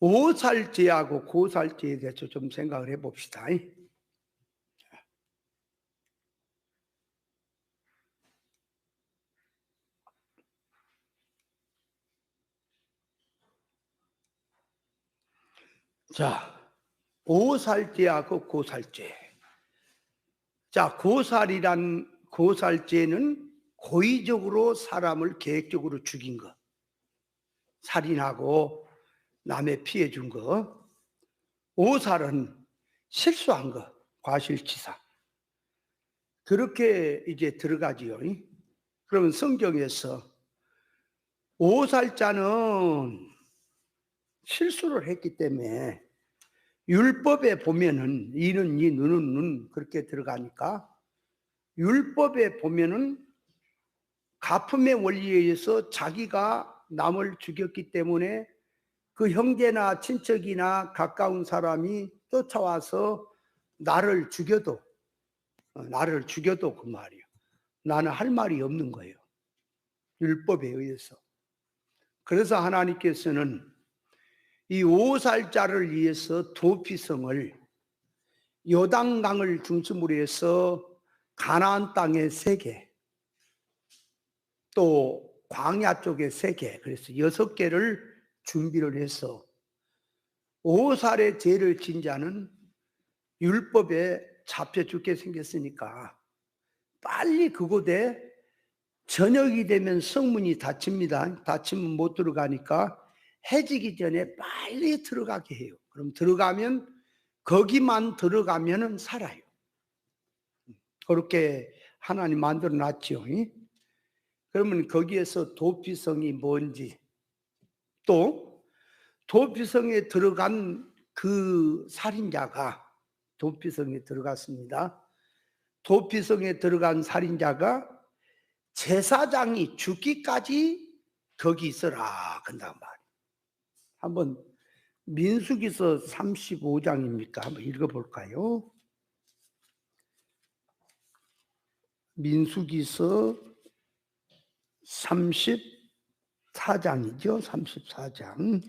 오살제하고 고살제에 대해서 좀 생각을 해봅시다. 자, 오살제하고 고살제. 자, 고살제는 고의적으로 사람을 계획적으로 죽인 거, 살인하고 남의 피해 준 거. 오살은 실수한 거, 과실치사. 그렇게 이제 들어가지요. 그러면 성경에서 오살자는 실수를 했기 때문에 율법에 보면은 이는 이, 눈은 눈 그렇게 들어가니까 율법에 보면은 가품의 원리에 의해서 자기가 남을 죽였기 때문에 그 형제나 친척이나 가까운 사람이 쫓아와서 나를 죽여도 그 말이에요. 나는 할 말이 없는 거예요. 율법에 의해서. 그래서 하나님께서는 이 오살자를 위해서 도피성을 요단강을 중심으로 해서 가나안 땅에 3개, 또 광야 쪽에 3개, 그래서 6개를 준비를 해서 오살의 죄를 진 자는 율법에 잡혀 죽게 생겼으니까 빨리 그곳에 저녁이 되면 성문이 닫힙니다. 닫히면 못 들어가니까 해지기 전에 빨리 들어가게 해요. 그럼 들어가면 거기만 들어가면은 살아요. 그렇게 하나님 만들어 놨죠. 그러면 거기에서 도피성이 뭔지, 또 도피성에 들어간 그 살인자가 도피성에 들어갔습니다. 도피성에 들어간 살인자가 제사장이 죽기까지 거기 있어라 그런단 말이에요. 한번 민수기서 35장입니까? 한번 읽어볼까요? 민수기서 34장이죠. 34장.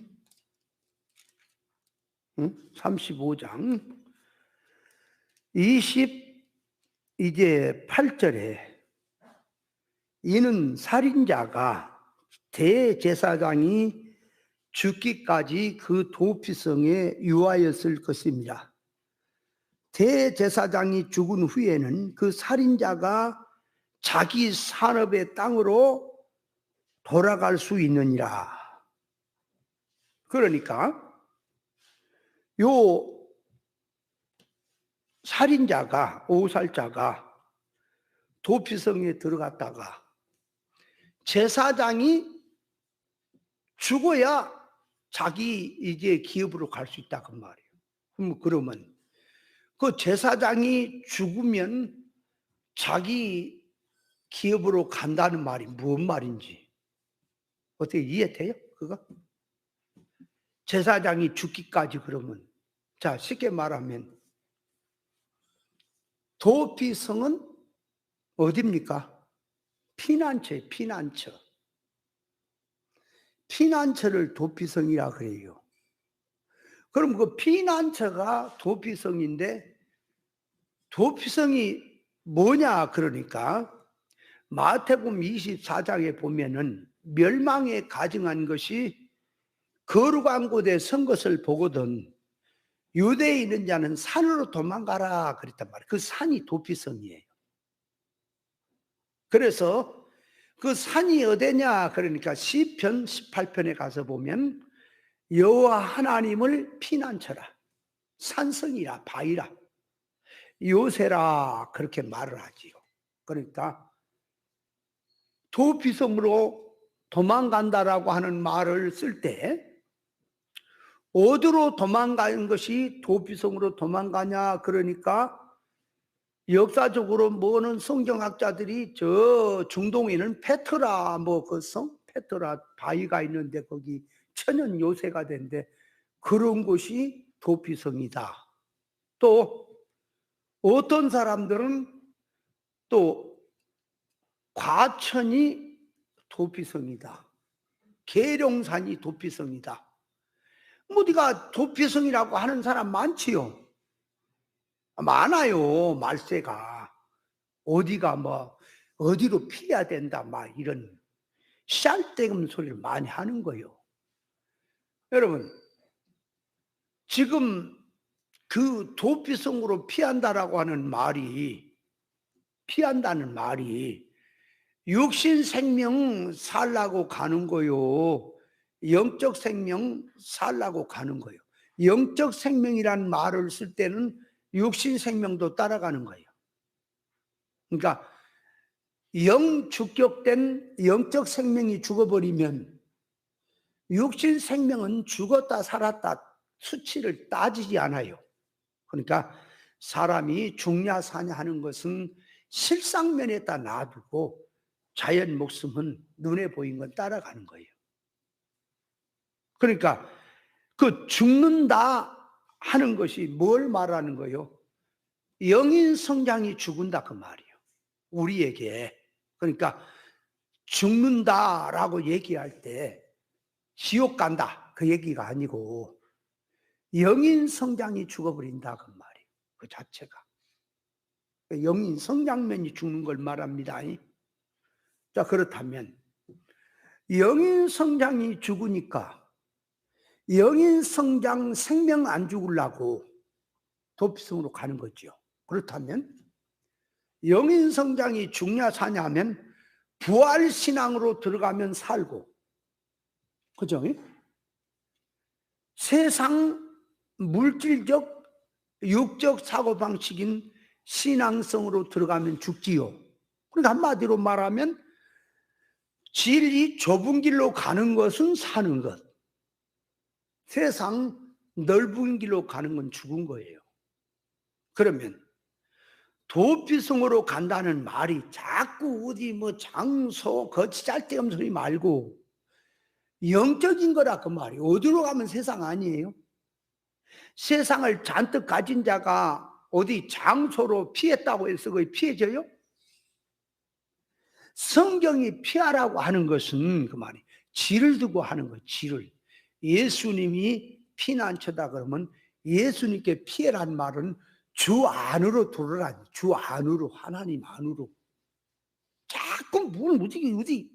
35장. 이제 8절에 이는 살인자가 대제사장이 죽기까지 그 도피성에 유하였을 것입니다. 대제사장이 죽은 후에는 그 살인자가 자기 산업의 땅으로 돌아갈 수 있느니라. 그러니까 요 살인자가, 오살자가 도피성에 들어갔다가 제사장이 죽어야 자기 이제 기업으로 갈 수 있다 그 말이에요. 그러면 그 제사장이 죽으면 자기 기업으로 간다는 말이 무슨 말인지 어떻게 이해돼요? 그거? 제사장이 죽기까지 그러면, 자, 쉽게 말하면 도피성은 어디입니까? 피난처예요. 피난처. 피난처를 도피성이라 그래요. 그럼 그 피난처가 도피성인데 도피성이 뭐냐 그러니까 마태복음 24장에 보면은 멸망에 가증한 것이 거룩한 곳에 선 것을 보거든 유대에 있는 자는 산으로 도망가라 그랬단 말이에요. 그 산이 도피성이에요. 그래서 그 산이 어디냐 그러니까 시편 18편에 가서 보면 여호와 하나님을 피난처라, 산성이라, 바위라, 요새라 그렇게 말을 하지요. 그러니까 도피성으로 도망간다라고 하는 말을 쓸 때 어디로 도망가는 것이 도피성으로 도망가냐 그러니까 역사적으로 뭐는 성경학자들이 저 중동에는 페트라 뭐 그 성 페트라 바위가 있는데 거기 천연 요새가 된데 그런 곳이 도피성이다. 또 어떤 사람들은 또 과천이 도피성이다. 계룡산이 도피성이다. 뭐 네가 도피성이라고 하는 사람 많지요. 많아요. 말세가 어디가 뭐 어디로 피해야 된다 막 이런 쌀데금 소리를 많이 하는 거예요. 여러분, 지금 그 도피성으로 피한다라고 하는 말이, 피한다는 말이 육신 생명 살라고 가는 거요, 영적 생명 살라고 가는 거예요. 영적 생명이란 말을 쓸 때는 육신 생명도 따라가는 거예요. 그러니까 영주격된 영적 생명이 죽어버리면 육신 생명은 죽었다 살았다 수치를 따지지 않아요. 그러니까 사람이 죽냐 사냐 하는 것은 실상면에다 놔두고 자연 목숨은 눈에 보인 건 따라가는 거예요. 그러니까 그 죽는다 하는 것이 뭘 말하는 거예요? 영인 성장이 죽은다 그 말이에요. 우리에게. 그러니까 죽는다라고 얘기할 때 지옥 간다 그 얘기가 아니고 영인 성장이 죽어버린다 그 말이에요. 그 자체가. 영인 성장면이 죽는 걸 말합니다. 자, 그렇다면 영인 성장이 죽으니까 영인 성장 생명 안 죽으려고 도피성으로 가는 거죠. 그렇다면 영인 성장이 죽냐 사냐 하면 부활신앙으로 들어가면 살고, 그죠? 세상 물질적 육적 사고방식인 신앙성으로 들어가면 죽지요. 그러니까 한마디로 말하면 진리 좁은 길로 가는 것은 사는 것, 세상 넓은 길로 가는 건 죽은 거예요. 그러면 도피성으로 간다는 말이 자꾸 어디 뭐 장소 거치 짤데없는 소리 말고 영적인 거라 그 말이. 어디로 가면 세상 아니에요? 세상을 잔뜩 가진 자가 어디 장소로 피했다고 해서 그게 피해져요? 성경이 피하라고 하는 것은 그 말이 질을 두고 하는 거예요. 질을. 예수님이 피난처다 그러면 예수님께 피해란 말은 주 안으로 들어라니. 주 안으로, 하나님 안으로. 자꾸 뭘 어디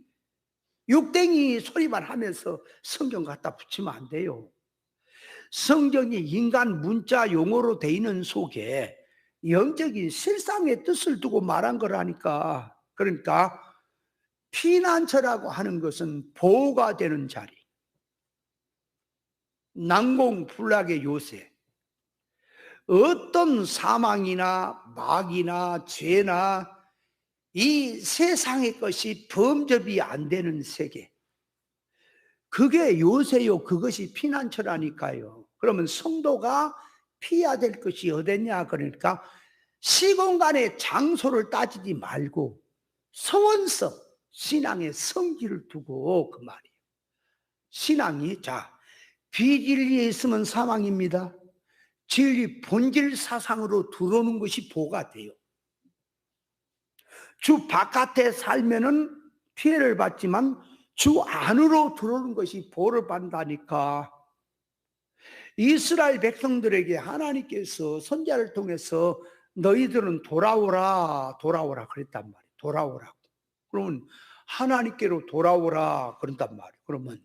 육댕이 소리만 하면서 성경 갖다 붙이면 안 돼요. 성경이 인간 문자 용어로 돼 있는 속에 영적인 실상의 뜻을 두고 말한 거라니까. 그러니까 피난처라고 하는 것은 보호가 되는 자리, 난공불락의 요새, 어떤 사망이나 마귀나 죄나 이 세상의 것이 범접이 안 되는 세계, 그게 요새요. 그것이 피난처라니까요. 그러면 성도가 피해야 될 것이 어딨냐 그러니까 시공간의 장소를 따지지 말고 서원성, 신앙의 성질을 두고 그 말이에요. 신앙이 비진리에 있으면 사망입니다. 진리 본질 사상으로 들어오는 것이 보가 돼요. 주 바깥에 살면은 피해를 받지만 주 안으로 들어오는 것이 보를 받는다니까. 이스라엘 백성들에게 하나님께서 선지자를 통해서 너희들은 돌아오라 그랬단 말이에요. 돌아오라고. 그러면 하나님께로 돌아오라 그런단 말이에요. 그러면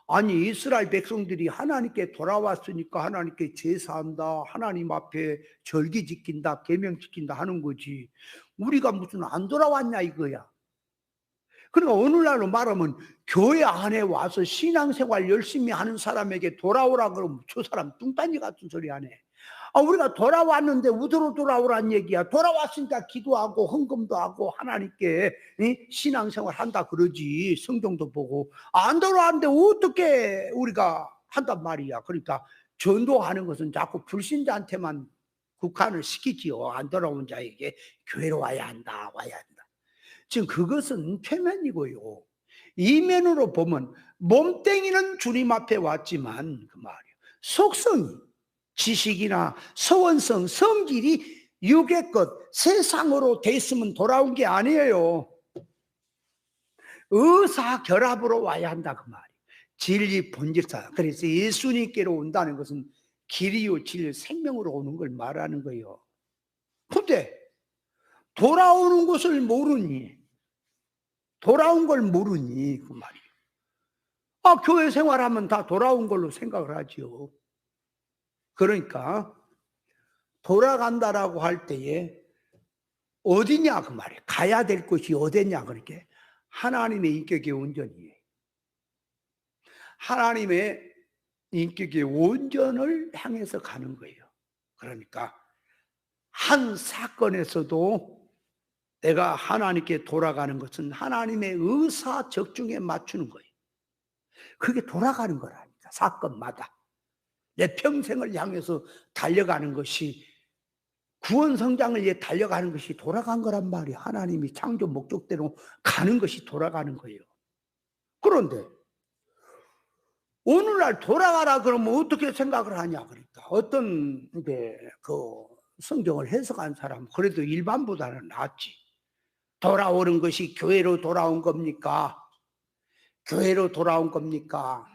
아니 이스라엘 백성들이 하나님께 돌아왔으니까 하나님께 제사한다, 하나님 앞에 절기 지킨다, 계명 지킨다 하는 거지. 우리가 무슨 안 돌아왔냐 이거야. 그러니까 오늘날로 말하면 교회 안에 와서 신앙생활 열심히 하는 사람에게 돌아오라 그러면 저 사람 뚱딴지 같은 소리 하네. 우리가 돌아왔는데 우도로 돌아오란 얘기야. 돌아왔으니까 기도하고 헌금도 하고 하나님께 신앙생활 한다 그러지. 성경도 보고. 안 돌아왔는데 어떻게 우리가 한단 말이야. 그러니까 전도하는 것은 자꾸 불신자한테만 국한을 시키지요. 안 돌아온 자에게 교회로 와야 한다, 와야 한다. 지금 그것은 표면이고요. 이면으로 보면 몸뚱이는 주님 앞에 왔지만 그 말이에요. 속성이, 지식이나 서원성, 성질이 육의 것, 세상으로 돼 있으면 돌아온 게 아니에요. 의사결합으로 와야 한다 그 말이에요. 진리 본질사. 그래서 예수님께로 온다는 것은 길이요 진리 생명으로 오는 걸 말하는 거예요. 근데 돌아오는 것을 모르니, 돌아온 걸 모르니 그 말이에요. 아, 교회 생활하면 다 돌아온 걸로 생각을 하지요. 그러니까 돌아간다라고 할 때에 어디냐 그 말이에요. 가야 될 곳이 어디냐 그렇게 하나님의 인격의 온전이에요. 하나님의 인격의 온전을 향해서 가는 거예요. 그러니까 한 사건에서도 내가 하나님께 돌아가는 것은 하나님의 의사적중에 맞추는 거예요. 그게 돌아가는 거라니까, 사건마다. 내 평생을 향해서 달려가는 것이, 구원 성장을 위해 달려가는 것이 돌아간 거란 말이에요. 하나님이 창조 목적대로 가는 것이 돌아가는 거예요. 그런데 오늘날 돌아가라 그러면 어떻게 생각을 하냐 그러니까 어떤 그 성경을 해석한 사람 그래도 일반보다는 낫지. 돌아오는 것이 교회로 돌아온 겁니까? 교회로 돌아온 겁니까?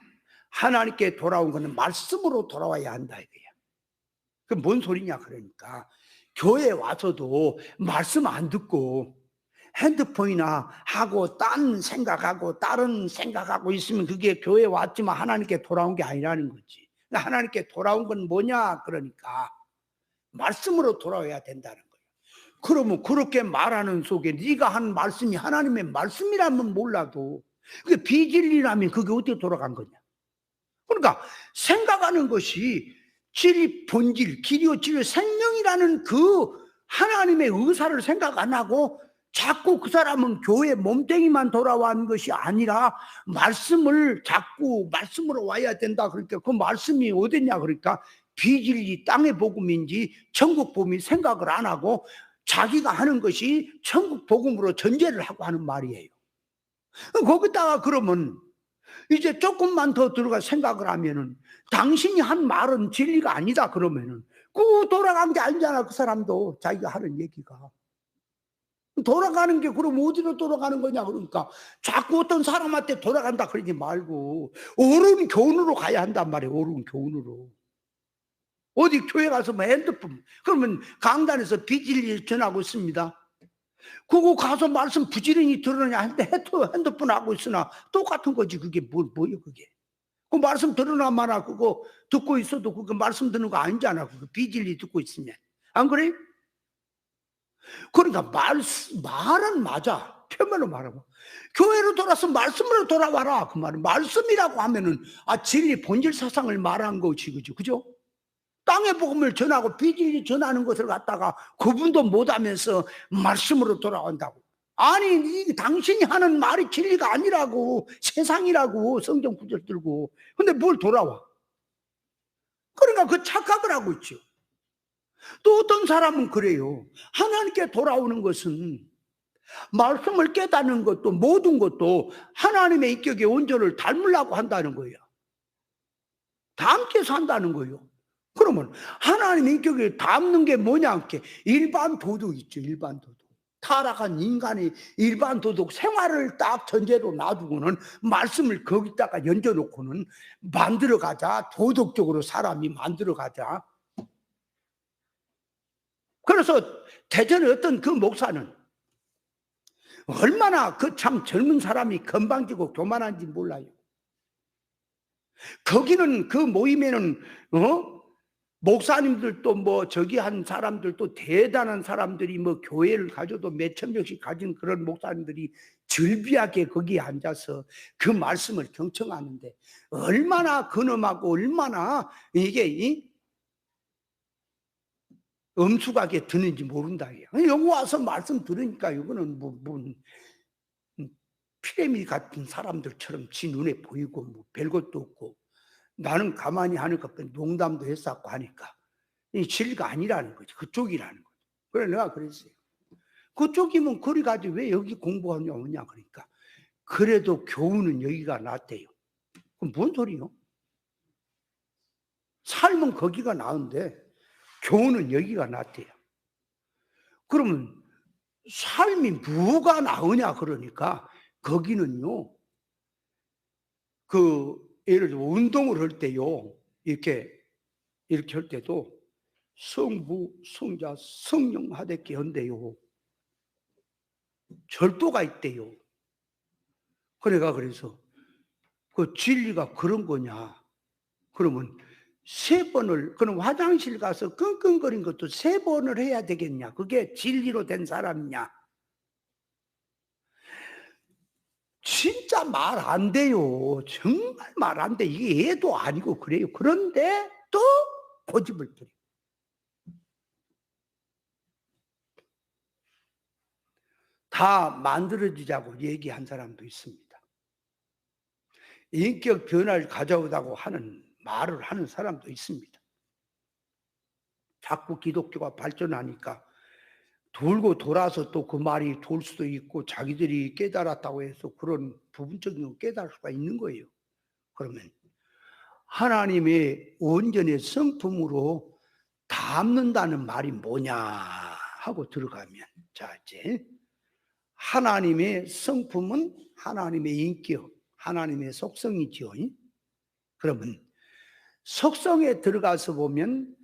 하나님께 돌아온 것은 말씀으로 돌아와야 한다 이거야. 그 뭔 소리냐 그러니까 교회 와서도 말씀 안 듣고 핸드폰이나 하고 딴 생각하고 다른 생각하고 있으면 그게 교회 왔지만 하나님께 돌아온 게 아니라는 거지. 하나님께 돌아온 건 뭐냐 그러니까 말씀으로 돌아와야 된다는 거예요. 그러면 그렇게 말하는 속에 네가 한 말씀이 하나님의 말씀이라면 몰라도 그게 비진리라면 그게 어떻게 돌아간 거냐. 그러니까 생각하는 것이 진리 본질, 길이요 진리 생명이라는 그 하나님의 의사를 생각 안 하고 자꾸 그 사람은 교회 몸뚱이만 돌아온 것이 아니라 말씀을 자꾸 말씀으로 와야 된다. 그러니까 그 말씀이 어디냐 그러니까 비진리 땅의 복음인지 천국 복음이 생각을 안 하고 자기가 하는 것이 천국 복음으로 전제를 하고 하는 말이에요. 거기다가 그러면 이제 조금만 더 들어가 생각을 하면은 당신이 한 말은 진리가 아니다 그러면은 그 돌아간 게 아니잖아. 그 사람도 자기가 하는 얘기가 돌아가는 게 그럼 어디로 돌아가는 거냐 그러니까 자꾸 어떤 사람한테 돌아간다 그러지 말고 옳은 교훈으로 가야 한단 말이에요. 옳은 교훈으로. 어디 교회 가서 뭐 핸드폰 그러면 강단에서 비진리 전하고 있습니다. 그거 가서 말씀 부지런히 들으냐 했는데 핸드폰 하고 있으나 똑같은 거지. 그게 뭐예요 그게. 그 말씀 들으나 마나 그거 듣고 있어도 그거 말씀 듣는 거 아니잖아. 그거 비진리 듣고 있으면. 안 그래? 그러니까 말은 맞아. 표면으로 말하고. 교회로 돌아서 말씀으로 돌아와라. 그 말은 말씀이라고 하면은 진리 본질 사상을 말한 거지. 그죠? 땅의 복음을 전하고 비진리 전하는 것을 갖다가 그분도 못하면서 말씀으로 돌아온다고. 아니 당신이 하는 말이 진리가 아니라고 세상이라고 성경 구절 들고 근데 뭘 돌아와. 그러니까 그 착각을 하고 있죠. 또 어떤 사람은 그래요. 하나님께 돌아오는 것은 말씀을 깨닫는 것도 모든 것도 하나님의 인격의 온전을 닮으려고 한다는 거예요. 닮게 산다는 거예요. 그러면 하나님의 인격을 닮는 게 뭐냐 이렇게 일반 도덕 있죠. 일반 도덕. 타락한 인간의 일반 도덕 생활을 딱 전제로 놔두고는 말씀을 거기다가 얹어놓고는 만들어가자. 도덕적으로 사람이 만들어가자. 그래서 대전에 어떤 그 목사는 얼마나 그 참 젊은 사람이 건방지고 교만한지 몰라요. 거기는 그 모임에는 목사님들도 뭐 저기 한 사람들도 대단한 사람들이 뭐 교회를 가져도 몇천 명씩 가진 그런 목사님들이 즐비하게 거기에 앉아서 그 말씀을 경청하는데 얼마나 근엄하고 얼마나 이게 엄숙하게 듣는지 모른다. 여기 와서 말씀 들으니까 이거는 뭐 피라미드 같은 사람들처럼 지 눈에 보이고 뭐 별것도 없고 나는 가만히 하는 것뿐 농담도 했었고 하니까 이 진리가 아니라는 거지. 그쪽이라는 거지. 그래 내가 그랬어요. 그쪽이면 그리 가지 왜 여기 공부하냐 오냐 그러니까 그래도 교훈은 여기가 낫대요. 그럼 뭔 소리요? 삶은 거기가 나은데 교훈은 여기가 낫대요. 그러면 삶이 뭐가 나으냐 그러니까 거기는요 그 예를 들어 운동을 할 때요, 이렇게 할 때도 성부, 성자, 성령 하되께 한대요. 절도가 있대요. 그래서 그 진리가 그런 거냐? 그러면 그럼 화장실 가서 끙끙거린 것도 3번을 해야 되겠냐? 그게 진리로 된 사람이냐? 진짜 말 안 돼요. 정말 말 안 돼. 이게 애도 아니고 그래요. 그런데 또 고집을 부려. 다 만들어지자고 얘기한 사람도 있습니다. 인격 변화를 가져오다고 하는 말을 하는 사람도 있습니다. 자꾸 기독교가 발전하니까 돌고 돌아서 또 그 말이 돌 수도 있고 자기들이 깨달았다고 해서 그런 부분적인 걸 깨달을 수가 있는 거예요. 그러면 하나님의 온전의 성품으로 담는다는 말이 뭐냐 하고 들어가면, 자 이제 하나님의 성품은 하나님의 인격, 하나님의 속성이지요. 그러면 속성에 들어가서 보면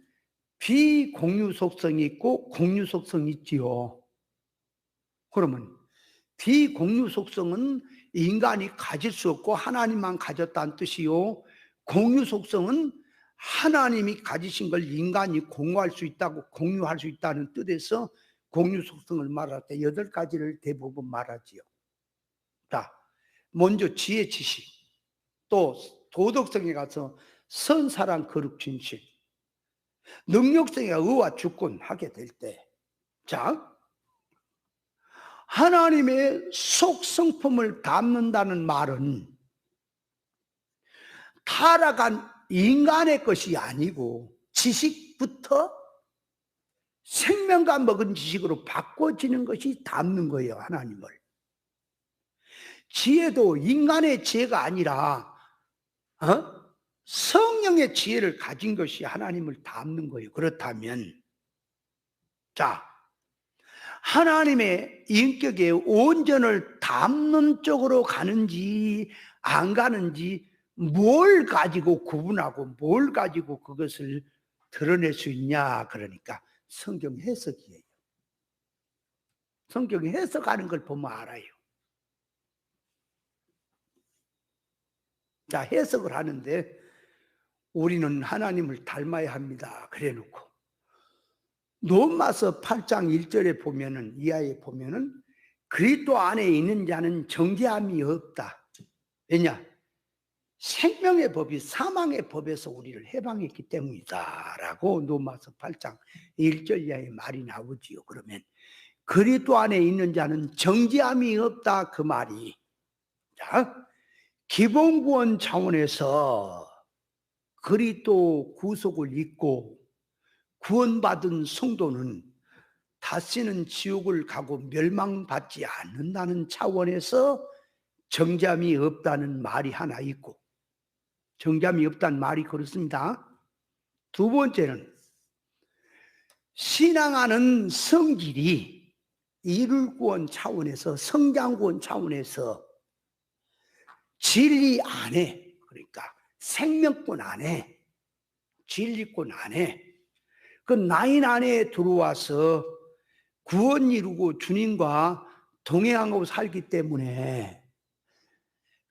비공유 속성이 있고 공유 속성이 있지요. 그러면 비공유 속성은 인간이 가질 수 없고 하나님만 가졌다는 뜻이요. 공유 속성은 하나님이 가지신 걸 인간이 공유할 수 있다는 뜻에서 공유 속성을 말할 때 8가지를 대부분 말하지요. 자, 먼저 지혜, 지식, 또 도덕성에 가서 선사랑 거룩 진실, 능력성에 의와 주권 하게 될 때, 자, 하나님의 속성품을 담는다는 말은 타락한 인간의 것이 아니고 지식부터 생명과 먹은 지식으로 바꿔지는 것이 담는 거예요. 하나님을. 지혜도 인간의 지혜가 아니라 성령의 지혜를 가진 것이 하나님을 담는 거예요. 그렇다면 자, 하나님의 인격의 온전을 담는 쪽으로 가는지 안 가는지 뭘 가지고 구분하고 뭘 가지고 그것을 드러낼 수 있냐? 그러니까 성경 해석이에요. 성경이 해석하는 걸 보면 알아요. 자, 해석을 하는데 우리는 하나님을 닮아야 합니다. 그래 놓고 로마서 8장 1절에 보면은, 이하에 보면은 그리스도 안에 있는 자는 정죄함이 없다. 왜냐? 생명의 법이 사망의 법에서 우리를 해방했기 때문이다 라고 로마서 8장 1절 이하의 말이 나오지요. 그러면 그리스도 안에 있는 자는 정죄함이 없다, 그 말이, 자, 기본구원 차원에서 그리스도 구속을 잊고 구원받은 성도는 다시는 지옥을 가고 멸망받지 않는다는 차원에서 정죄함이 없다는 말이 하나 있고, 정죄함이 없다는 말이 그렇습니다. 두 번째는 신앙하는 성질이 이룰구원 차원에서, 성장구원 차원에서 진리 안에, 그러니까 생명권 안에, 진리권 안에, 그 라인 안에 들어와서 구원 이루고 주님과 동행하고 살기 때문에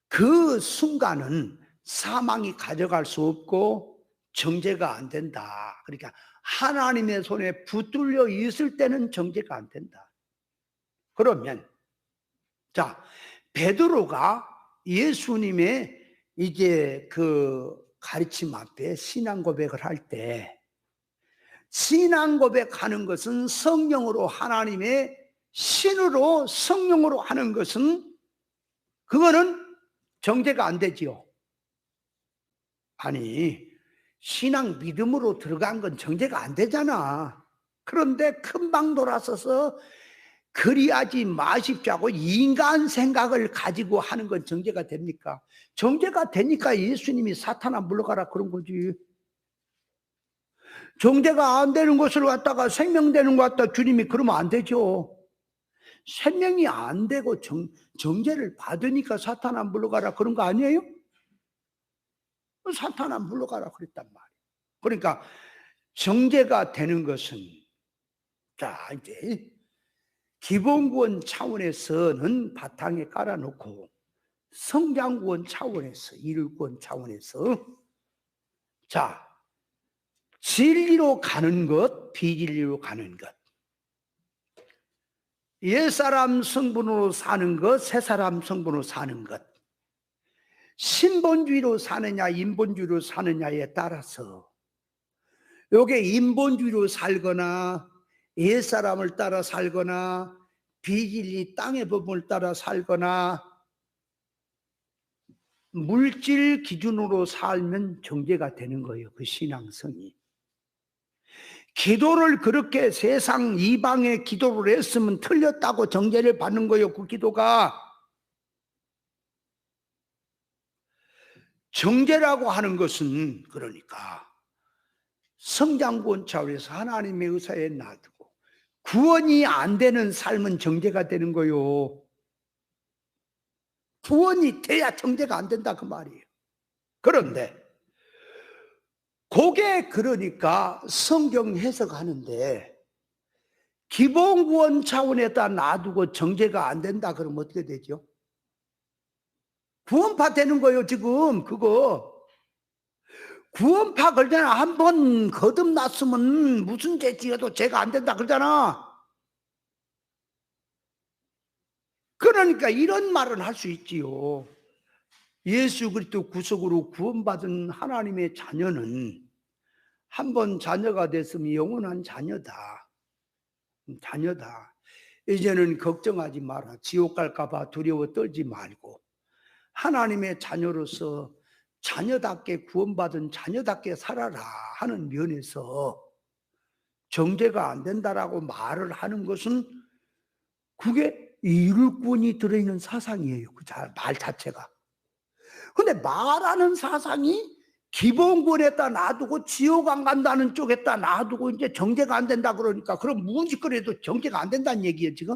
그 순간은 사망이 가져갈 수 없고 정죄가 안 된다. 그러니까 하나님의 손에 붙들려 있을 때는 정죄가 안 된다. 그러면 자, 베드로가 예수님의 이제 그 가르침 앞에 신앙 고백을 할 때, 신앙 고백하는 것은 성령으로, 하나님의 신으로 성령으로 하는 것은 그거는 정죄가 안 되지요. 아니, 신앙 믿음으로 들어간 건 정죄가 안 되잖아. 그런데 금방 돌아서서 그리하지 마십시오 인간 생각을 가지고 하는 건 정죄가 됩니까? 정죄가 되니까 예수님이 사탄아 물러가라 그런 거지. 정죄가 안 되는 것을 갖다가 생명되는 것 같다 주님이 그러면 안 되죠. 생명이 안 되고 정죄를 받으니까 사탄아 물러가라 그런 거 아니에요? 사탄아 물러가라 그랬단 말이에요. 그러니까 정죄가 되는 것은, 자 이제 기본구원 차원에서는 바탕에 깔아놓고 성장구원 차원에서, 이룰구원 차원에서, 자 진리로 가는 것, 비진리로 가는 것, 옛사람 성분으로 사는 것, 새사람 성분으로 사는 것, 신본주의로 사느냐 인본주의로 사느냐에 따라서, 요게 인본주의로 살거나 옛사람을 따라 살거나 비진리 땅의 법을 따라 살거나 물질 기준으로 살면 정죄가 되는 거예요. 그 신앙성이. 기도를 그렇게 세상 이방의 기도를 했으면 틀렸다고 정죄를 받는 거예요. 그 기도가. 정죄라고 하는 것은 그러니까 성장구원 차원에서 하나님의 의사에 놔두고 구원이 안 되는 삶은 정죄가 되는 거요. 구원이 돼야 정죄가 안 된다 그 말이에요. 그런데 그게 그러니까 성경 해석하는데 기본구원 차원에다 놔두고 정죄가 안 된다 그러면 어떻게 되죠? 구원파 되는 거예요 지금. 그거 구원파 그러잖아. 한번 거듭났으면 무슨 죄 지어도 죄가 안 된다 그러잖아. 그러니까 이런 말은 할 수 있지요. 예수 그리스도 구속으로 구원받은 하나님의 자녀는 한번 자녀가 됐으면 영원한 자녀다. 자녀다. 이제는 걱정하지 마라. 지옥 갈까 봐 두려워 떨지 말고 하나님의 자녀로서 자녀답게 구원받은 자녀답게 살아라 하는 면에서 정죄가 안 된다라고 말을 하는 것은 그게 이룰권이 들어있는 사상이에요. 그 말 자체가. 근데 말하는 사상이 기본권에다 놔두고 지옥 안 간다는 쪽에다 놔두고 이제 정죄가 안 된다 그러니까 그럼 무엇이거래도 정죄가 안 된다는 얘기예요 지금?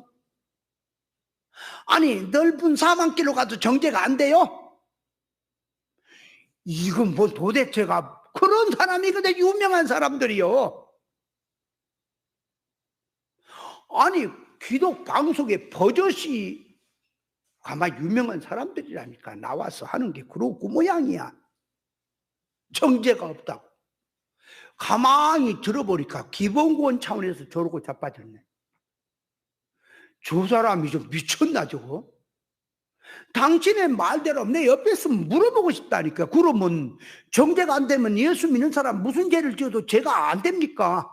아니 넓은 사방길로 가도 정죄가 안 돼요? 이건 뭐 도대체가 그런 사람이 근데 유명한 사람들이요. 아니 기독 방송에 버젓이 아마 유명한 사람들이라니까 나와서 하는 게 그러고 그 모양이야. 정죄가 없다고. 가만히 들어보니까 기본구원 차원에서 저러고 자빠졌네. 저 사람이 좀 미쳤나 저거? 당신의 말대로 내 옆에서 물어보고 싶다니까. 그러면 정죄가 안 되면 예수 믿는 사람 무슨 죄를 지어도 죄가 안 됩니까?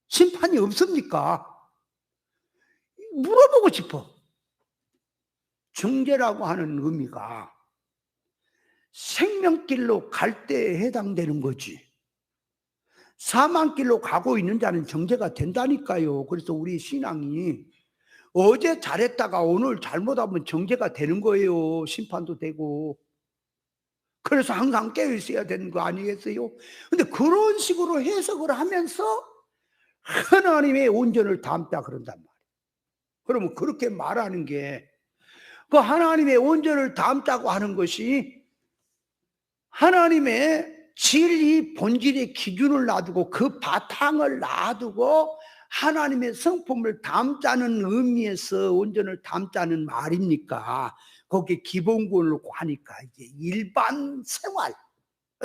심판이 없습니까? 물어보고 싶어. 정죄라고 하는 의미가 생명길로 갈 때에 해당되는 거지. 사망길로 가고 있는 자는 정죄가 된다니까요. 그래서 우리 신앙이 어제 잘했다가 오늘 잘못하면 정죄가 되는 거예요. 심판도 되고. 그래서 항상 깨어 있어야 되는 거 아니겠어요? 근데 그런 식으로 해석을 하면서 하나님의 온전을 담다 그런단 말이에요. 그러면 그렇게 말하는 게 그 하나님의 온전을 담다고 하는 것이 하나님의 진리 본질의 기준을 놔두고 그 바탕을 놔두고 하나님의 성품을 담자는 의미에서 온전을 담자는 말입니까? 거기에 기본구원을 하니까 이제 일반 생활,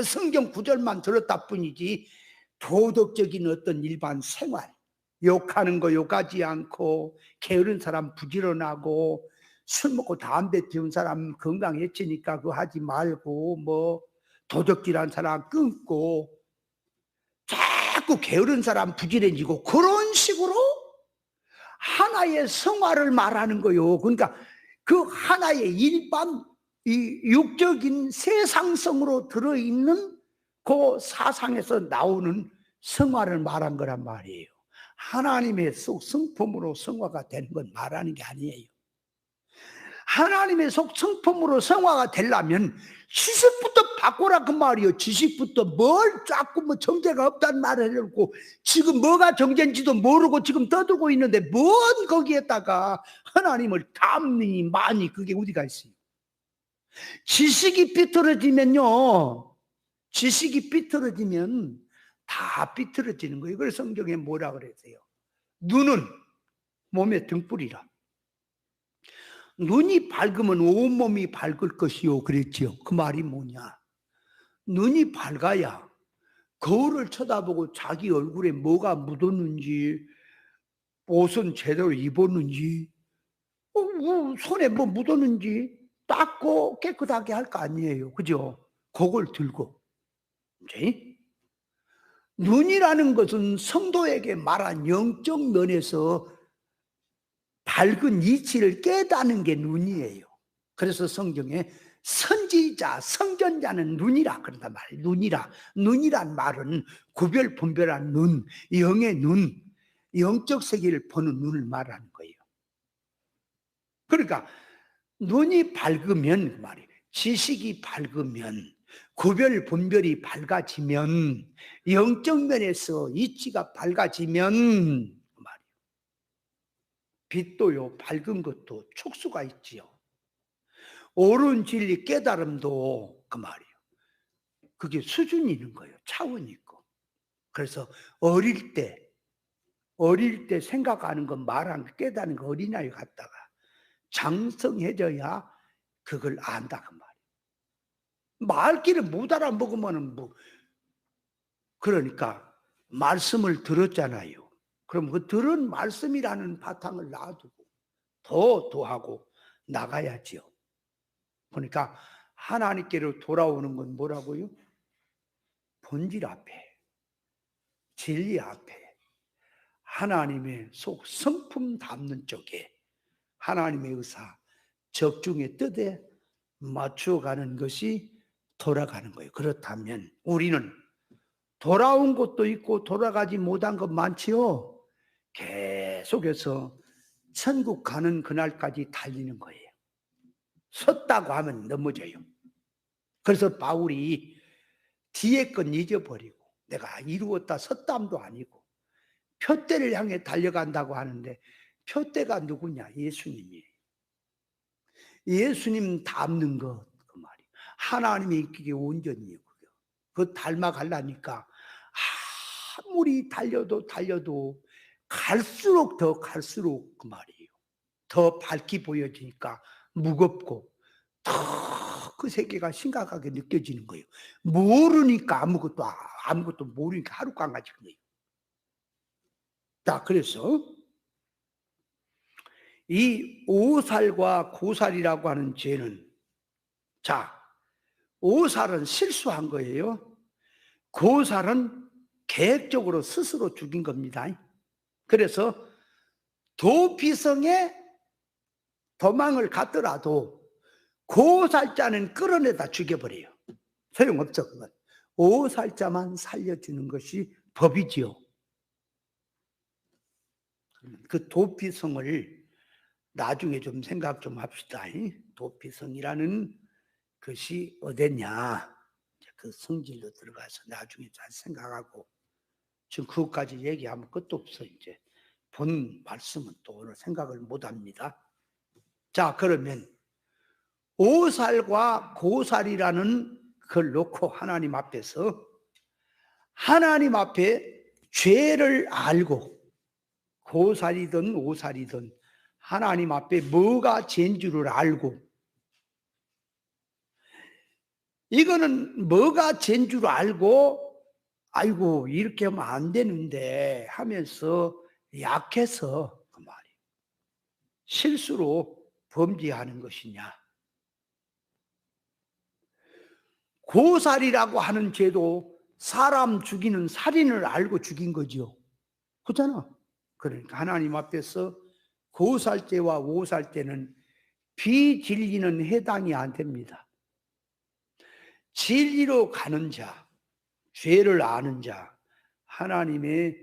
성경 구절만 들었다 뿐이지 도덕적인 어떤 일반 생활, 욕하는 거 욕하지 않고 게으른 사람 부지런하고 술 먹고 담배 피운 사람 건강 해치니까 그거 하지 말고 뭐 도적질한 사람 끊고 자꾸 게으른 사람 부지런지고 그런 식으로 하나의 성화를 말하는 거요. 그러니까 그 하나의 일반 이 육적인 세상성으로 들어있는 그 사상에서 나오는 성화를 말한 거란 말이에요. 하나님의 속 성품으로 성화가 되는 건 말하는 게 아니에요. 하나님의 속 성품으로 성화가 되려면 지식부터 바꾸라 그 말이에요. 지식부터 뭘 자꾸 뭐 정죄가 없다는 말을 해놓고 지금 뭐가 정죄인지도 모르고 지금 떠들고 있는데 뭔 거기에다가 하나님을 담니 많이 그게 어디가 있어요. 지식이 삐뚤어지면요 지식이 삐뚤어지면 다 삐뚤어지는 거예요. 그래서 성경에 뭐라 그랬어요? 눈은 몸의 등불이라. 눈이 밝으면 온몸이 밝을 것이요 그랬지요. 그 말이 뭐냐? 눈이 밝아야 거울을 쳐다보고 자기 얼굴에 뭐가 묻었는지, 옷은 제대로 입었는지, 손에 뭐 묻었는지 닦고 깨끗하게 할 거 아니에요. 그죠? 그걸 들고. 이제 눈이라는 것은 성도에게 말한 영적 면에서 밝은 이치를 깨닫는 게 눈이에요. 그래서 성경에 선지자, 성전자는 눈이라 그런단 말이에요. 눈이란 말은 구별 분별한 눈, 영의 눈, 영적 세계를 보는 눈을 말하는 거예요. 그러니까 눈이 밝으면 그 말이에요. 지식이 밝으면, 구별 분별이 밝아지면, 영적 면에서 이치가 밝아지면 그 말이에요. 빛도요, 밝은 것도 촉수가 있지요. 옳은 진리 깨달음도 그 말이에요. 그게 수준이 있는 거예요. 차원이 있고. 그래서 어릴 때 생각하는 거, 말하는 거, 깨닫는 거 어린아이 갖다가 장성해져야 그걸 안다 그 말이에요. 말귀를 못 알아먹으면은 뭐, 그러니까 말씀을 들었잖아요. 그럼 그 들은 말씀이라는 바탕을 놔두고 더 하고 나가야지요. 그러니까 하나님께로 돌아오는 건 뭐라고요? 본질 앞에, 진리 앞에, 하나님의 속 성품 담는 쪽에 하나님의 의사, 적중의 뜻에 맞춰가는 것이 돌아가는 거예요. 그렇다면 우리는 돌아온 것도 있고 돌아가지 못한 것 많지요. 계속해서 천국 가는 그날까지 달리는 거예요. 섰다고 하면 넘어져요. 그래서 바울이 뒤에 건 잊어버리고 내가 이루었다 섰담도 아니고 표대를 향해 달려간다고 하는데 표대가 누구냐? 예수님이에요. 예수님 닮는 것 그 말이에요. 하나님의 인격이 온전히요. 그 닮아가려니까 아무리 달려도 갈수록 그 말이에요. 더 밝게 보여지니까 무겁고 더 그 세계가 심각하게 느껴지는 거예요. 모르니까 아무것도 모르니까 하루 깡가지는 거예요. 자, 그래서 이 오살과 고살이라고 하는 죄는, 자, 오살은 실수한 거예요. 고살은 계획적으로 스스로 죽인 겁니다. 그래서 도피성에 도망을 갔더라도 고살자는 끌어내다 죽여버려요. 소용없죠. 그건. 오살자만 살려주는 것이 법이지요. 그 도피성을 나중에 좀 생각 좀 합시다. 도피성이라는 것이 어딨냐. 그 성질로 들어가서 나중에 잘 생각하고, 지금 그것까지 얘기하면 끝도 없어. 이제 본 말씀은 또 오늘 생각을 못 합니다. 자, 그러면 오살과 고살이라는 걸 놓고 하나님 앞에서, 하나님 앞에 죄를 알고 고살이든 오살이든 하나님 앞에 뭐가 죄인 줄을 알고, 이거는 뭐가 죄인 줄 알고 아이고 이렇게 하면 안 되는데 하면서 약해서 그 말이에요. 실수로 범죄하는 것이냐. 고살이라고 하는 죄도 사람 죽이는 살인을 알고 죽인 거지요. 그렇잖아. 그러니까 하나님 앞에서 고살죄와 오살죄는 비진리는 해당이 안 됩니다. 진리로 가는 자, 죄를 아는 자, 하나님의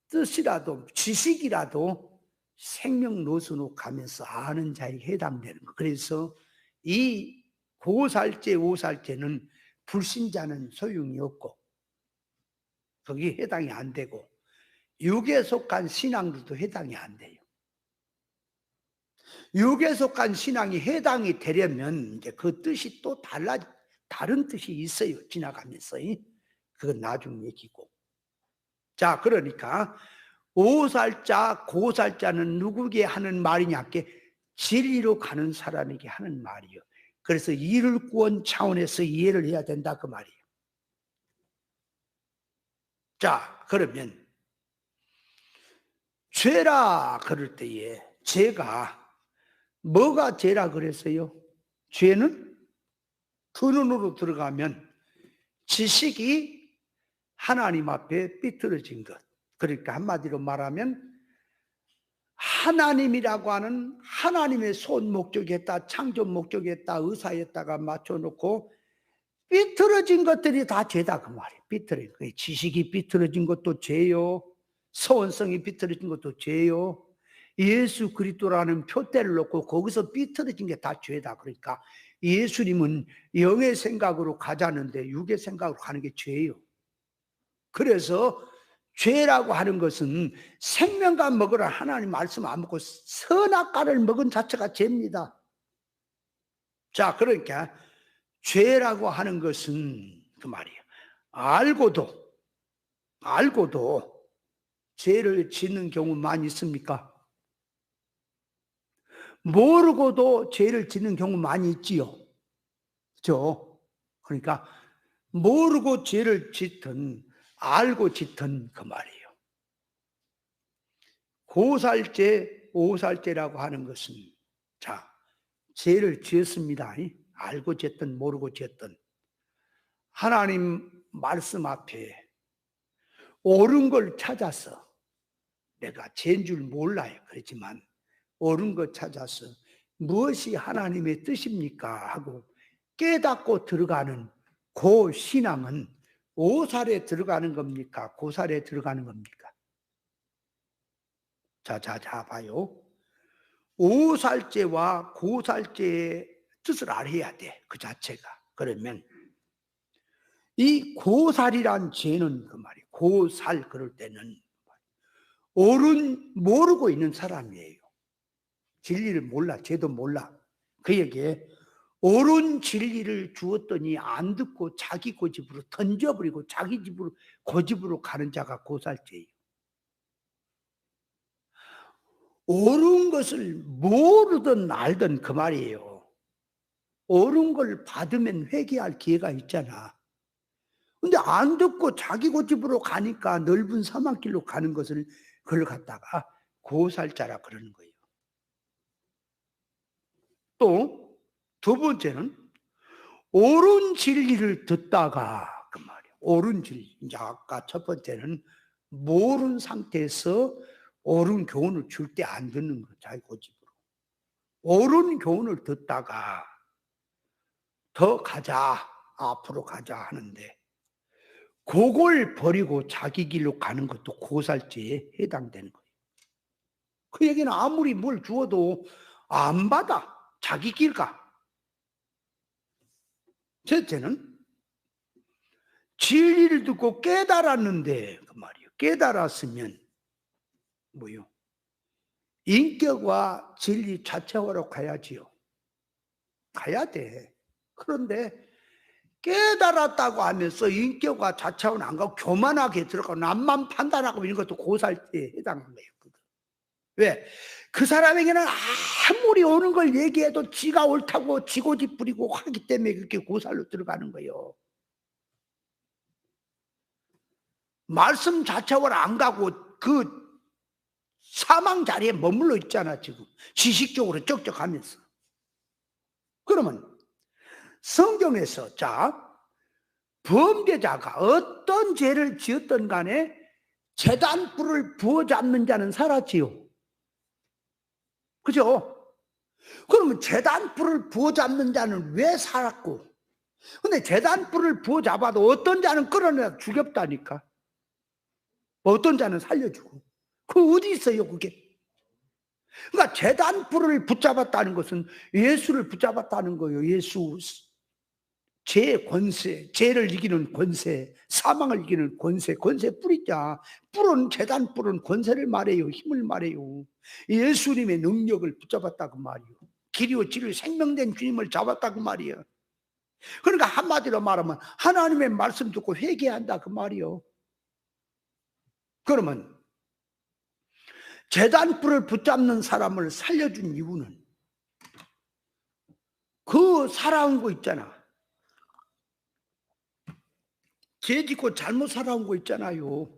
뜻이라도 지식이라도 생명노선으로 가면서 아는 자에 해당되는 거. 그래서 이 고살죄, 오살죄는 불신자는 소용이 없고 거기에 해당이 안 되고 육에 속한 신앙들도 해당이 안 돼요. 육에 속한 신앙이 해당이 되려면 이제 그 뜻이 또 다른 뜻이 있어요. 지나가면서. 그건 나중 얘기고. 자, 그러니까 오살자, 고살자는 누구에게 하는 말이냐? 진리로 가는 사람에게 하는 말이요. 그래서 이를 구원 차원에서 이해를 해야 된다 그 말이에요. 자, 그러면 죄라 그럴 때에 죄가 뭐가 죄라 그랬어요? 죄는 근원으로 들어가면 지식이 하나님 앞에 삐뚤어진 것. 그러니까 한마디로 말하면 하나님이라고 하는 하나님의 손 목적에다 창조 목적에다 의사에다가 맞춰놓고 삐뚤어진 것들이 다 죄다 그 말이에요. 삐뚤어진 거. 지식이 삐뚤어진 것도 죄요. 서원성이 삐뚤어진 것도 죄요. 예수 그리스도라는 표대를 놓고 거기서 삐뚤어진 게 다 죄다. 그러니까 예수님은 영의 생각으로 가자는데 육의 생각으로 가는 게 죄예요. 그래서 죄라고 하는 것은 생명과 먹으라 하나님 말씀 안 먹고 선악과를 먹은 자체가 죄입니다. 자, 그러니까 죄라고 하는 것은 그 말이에요. 알고도 죄를 짓는 경우 많이 있습니까? 모르고도 죄를 짓는 경우 많이 있지요. 그렇죠? 그러니까 모르고 죄를 짓든 알고 짓든 그 말이에요. 고살죄, 오살죄라고 하는 것은 자, 죄를 지었습니다. 알고 짓든 모르고 짓든 하나님 말씀 앞에 옳은 걸 찾아서 내가 죄인 줄 몰라요. 그렇지만 옳은 것 찾아서 무엇이 하나님의 뜻입니까? 하고 깨닫고 들어가는 그 신앙은 오살에 들어가는 겁니까? 고살에 들어가는 겁니까? 자, 봐요. 오살죄와 고살죄의 뜻을 알아야 돼. 그 자체가. 그러면 이 고살이란 죄는 그 말이에요. 고살 그럴 때는 옳은 모르고 있는 사람이에요. 진리를 몰라. 죄도 몰라. 그에게 옳은 진리를 주었더니 안 듣고 자기 고집으로 던져버리고 자기 집으로 고집으로 가는 자가 고살죄예요. 옳은 것을 모르든 알든 그 말이에요. 옳은 걸 받으면 회개할 기회가 있잖아. 근데 안 듣고 자기 고집으로 가니까 넓은 사막길로 가는 것을 그걸 갖다가 고살자라 그러는 거예요. 또 두 번째는 옳은 진리를 듣다가 그 말이에요. 옳은 진리. 이제 아까 첫 번째는 모르는 상태에서 옳은 교훈을 줄 때 안 듣는 거, 자기 고집으로. 옳은 교훈을 듣다가 더 가자, 앞으로 가자 하는데 그걸 버리고 자기 길로 가는 것도 고살죄에 해당되는 거예요. 그 얘기는 아무리 뭘 주어도 안 받아. 자기 길 가. 셋째는 진리를 듣고 깨달았는데 그 말이에요. 깨달았으면 뭐요? 인격과 진리 자체로 가야지요. 가야 돼. 그런데 깨달았다고 하면서 인격과 자체는 안 가고 교만하게 들어가고 남만 판단하고 이런 것도 고살죄에 해당하는 거예요. 왜? 그 사람에게는 아무리 옳은 걸 얘기해도 지가 옳다고 지고집 부리고 하기 때문에 그렇게 고살로 들어가는 거예요. 말씀 자체로 안 가고 그 사망 자리에 머물러 있잖아 지금. 지식적으로 쩍쩍하면서. 그러면 성경에서 자 범죄자가 어떤 죄를 지었던 간에 제단불을 부어잡는 자는 살았지요. 그죠? 그러면 제단불을 부어잡는 자는 왜 살았고, 근데 제단불을 부어잡아도 어떤 자는 끌어내다 죽였다니까. 어떤 자는 살려주고. 그 어디 있어요 그게? 그러니까 제단불을 붙잡았다는 것은 예수를 붙잡았다는 거예요. 예수 죄의 권세, 죄를 이기는 권세, 사망을 이기는 권세, 권세 뿌리자. 뿔은 제단뿔은 권세를 말해요. 힘을 말해요. 예수님의 능력을 붙잡았다고 말이요. 길이요 진리요 생명된 주님을 잡았다고 말이에요. 그러니까 한마디로 말하면 하나님의 말씀 듣고 회개한다 그 말이요. 그러면 제단불을 붙잡는 사람을 살려준 이유는 그 살아온 거 있잖아. 죄 짓고 잘못 살아온 거 있잖아요.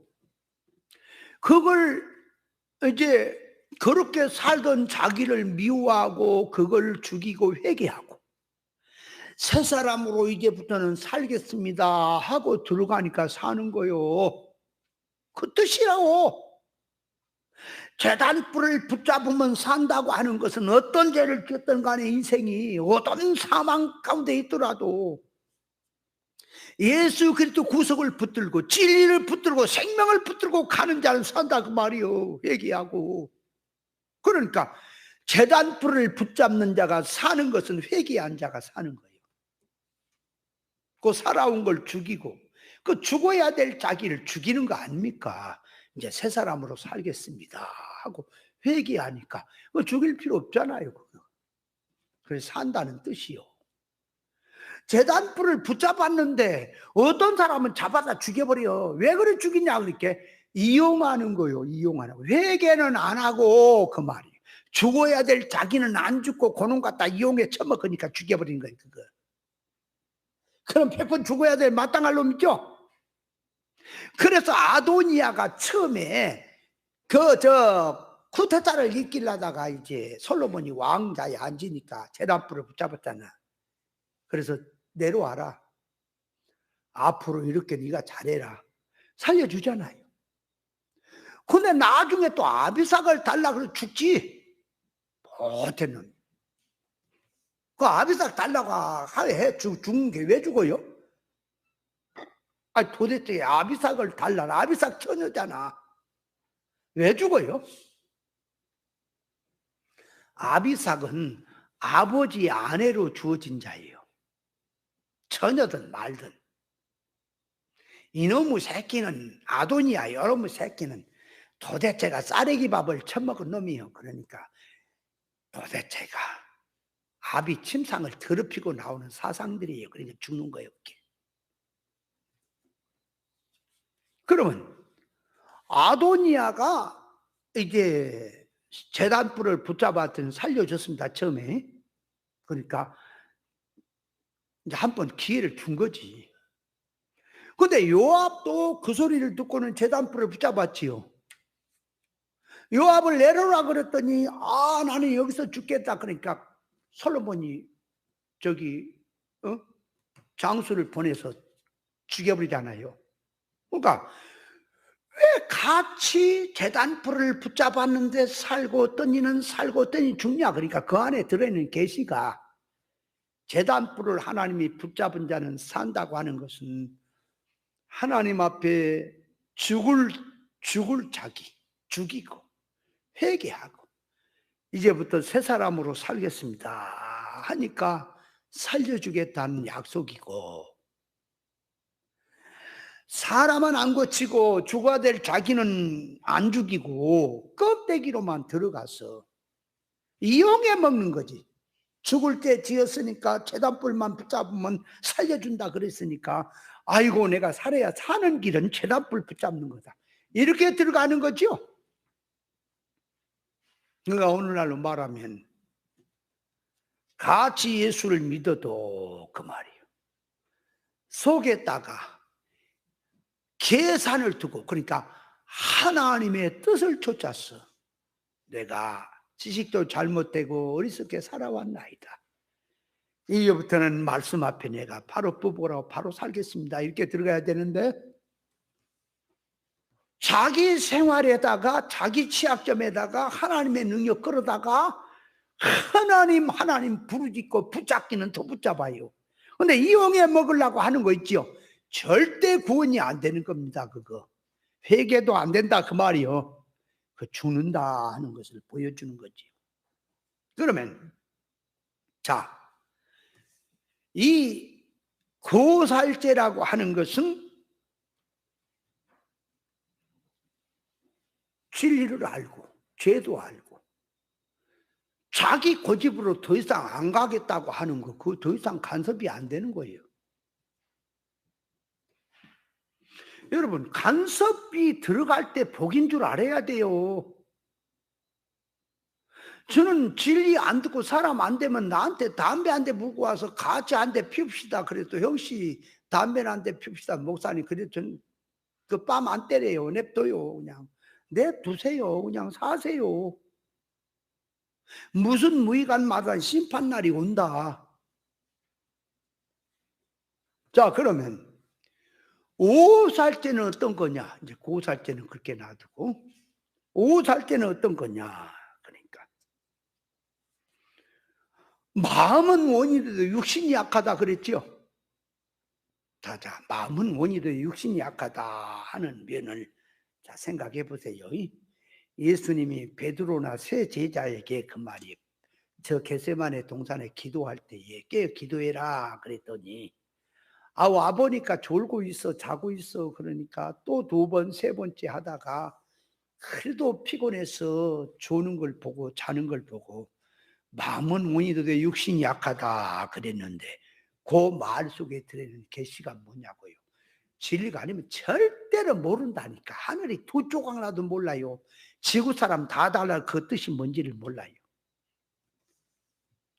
그걸 이제 그렇게 살던 자기를 미워하고 그걸 죽이고 회개하고 새 사람으로 이제부터는 살겠습니다 하고 들어가니까 사는 거요. 그 뜻이라고. 제단불을 붙잡으면 산다고 하는 것은 어떤 죄를 지었던 간에 인생이 어떤 사망 가운데 있더라도 예수 그리스도 구속을 붙들고 진리를 붙들고 생명을 붙들고 가는 자는 산다 그 말이요. 회개하고. 그러니까 제단불을 붙잡는 자가 사는 것은 회개한 자가 사는 거예요. 그 살아온 걸 죽이고 그 죽어야 될 자기를 죽이는 거 아닙니까? 이제 새 사람으로 살겠습니다 하고 회개하니까 그 죽일 필요 없잖아요. 그래서 산다는 뜻이요. 제단불을 붙잡았는데 어떤 사람은 잡아다 죽여버려. 왜 그래 죽이냐 그렇게 이용하는 거요. 이용하는 거. 회개는 안 하고 그 말이에요. 죽어야 될 자기는 안 죽고 그놈 갖다 이용해 처먹으니까 죽여버린 거예요. 그거. 그럼 100번 죽어야 될 마땅할 놈이죠. 그래서 아도니아가 처음에 쿠데타를 이끌려다가 이제 솔로몬이 왕자에 앉으니까 제단불을 붙잡았잖아. 그래서 내려와라. 앞으로 이렇게 네가 잘해라. 살려주잖아요. 근데 나중에 또 아비삭을 달라 그래서 죽지. 못한 놈. 그 아비삭 달라고 해 죽은 게 왜 죽어요? 아니 도대체 아비삭을 달라. 아비삭 처녀잖아. 왜 죽어요? 아비삭은 아버지 아내로 주어진 자예요. 처녀든 말든. 이놈의 새끼는 아도니아 이놈의 새끼는 도대체가 쌀래기 밥을 처먹은 놈이요. 그러니까 도대체가 아비 침상을 더럽히고 나오는 사상들이에요. 그러니까 죽는 거예요. 그러면 아도니아가 이제 제단불을 붙잡았더니 살려줬습니다. 처음에. 그러니까 이제 한 번 기회를 준 거지. 근데 요압도 그 소리를 듣고는 제단불을 붙잡았지요. 요압을 내려라 그랬더니 나는 여기서 죽겠다. 그러니까 솔로몬이 장수를 보내서 죽여버리잖아요. 그러니까 왜 같이 제단불을 붙잡았는데 살고 어떤 이는 살고 어떤 이는 죽냐. 그러니까 그 안에 들어있는 계시가 제단불을 하나님이 붙잡은 자는 산다고 하는 것은 하나님 앞에 죽을 자기 죽이고 회개하고 이제부터 새 사람으로 살겠습니다 하니까 살려주겠다는 약속이고, 사람은 안 고치고 죽어야 될 자기는 안 죽이고 껍데기로만 들어가서 이용해 먹는 거지. 죽을 때 지었으니까 제단불만 붙잡으면 살려준다 그랬으니까 아이고 내가 살아야 사는 길은 제단불 붙잡는 거다. 이렇게 들어가는 거죠. 그러니까 오늘날로 말하면 같이 예수를 믿어도 그 말이에요. 속에다가 계산을 두고, 그러니까 하나님의 뜻을 쫓아서 내가 지식도 잘못되고 어리석게 살아왔나이다. 이제부터는 말씀 앞에 내가 바로 뽑으라고 바로 살겠습니다. 이렇게 들어가야 되는데 자기 생활에다가 자기 취약점에다가 하나님의 능력 끌어다가 하나님 부르짖고 붙잡기는 더 붙잡아요. 근데 이용해 먹으려고 하는 거 있죠. 절대 구원이 안 되는 겁니다. 그거 회개도 안 된다 그 말이요. 그 죽는다 하는 것을 보여주는 거지. 그러면 자, 이 고살죄라고 하는 것은 진리를 알고 죄도 알고 자기 고집으로 더 이상 안 가겠다고 하는 거, 그거 더 이상 간섭이 안 되는 거예요. 여러분, 간섭이 들어갈 때 복인 줄 알아야 돼요. 저는 진리 안 듣고 사람 안 되면 나한테 담배 한 대 물고 와서 같이 한 대 피웁시다. 그래도 형씨 담배를 한 대 피웁시다. 목사님, 그래도 전 그 뺨 안 때려요. 냅둬요. 그냥. 냅두세요. 그냥 사세요. 무슨 무의간마다 심판날이 온다. 자, 그러면 5살 때는 어떤 거냐? 이제 9살 때는 그렇게 놔두고 5살 때는 어떤 거냐? 그러니까 마음은 원이라도 육신이 약하다 그랬죠. 자, 마음은 원이라도 육신이 약하다 하는 면을 자 생각해 보세요. 예수님이 베드로나 세 제자에게 그 말이 저 겟세마네 동산에 기도할 때에 깨어 기도해라 그랬더니 와 보니까 졸고 있어 자고 있어 그러니까 또 2번 3번째 하다가 그래도 피곤해서 조는 걸 보고 자는 걸 보고 마음은 원이라도 육신이 약하다 그랬는데 그 말 속에 들어있는 계시가 뭐냐고요. 진리가 아니면 절대로 모른다니까. 하늘이 2조각나도 몰라요. 지구 사람 다 달라 그 뜻이 뭔지를 몰라요.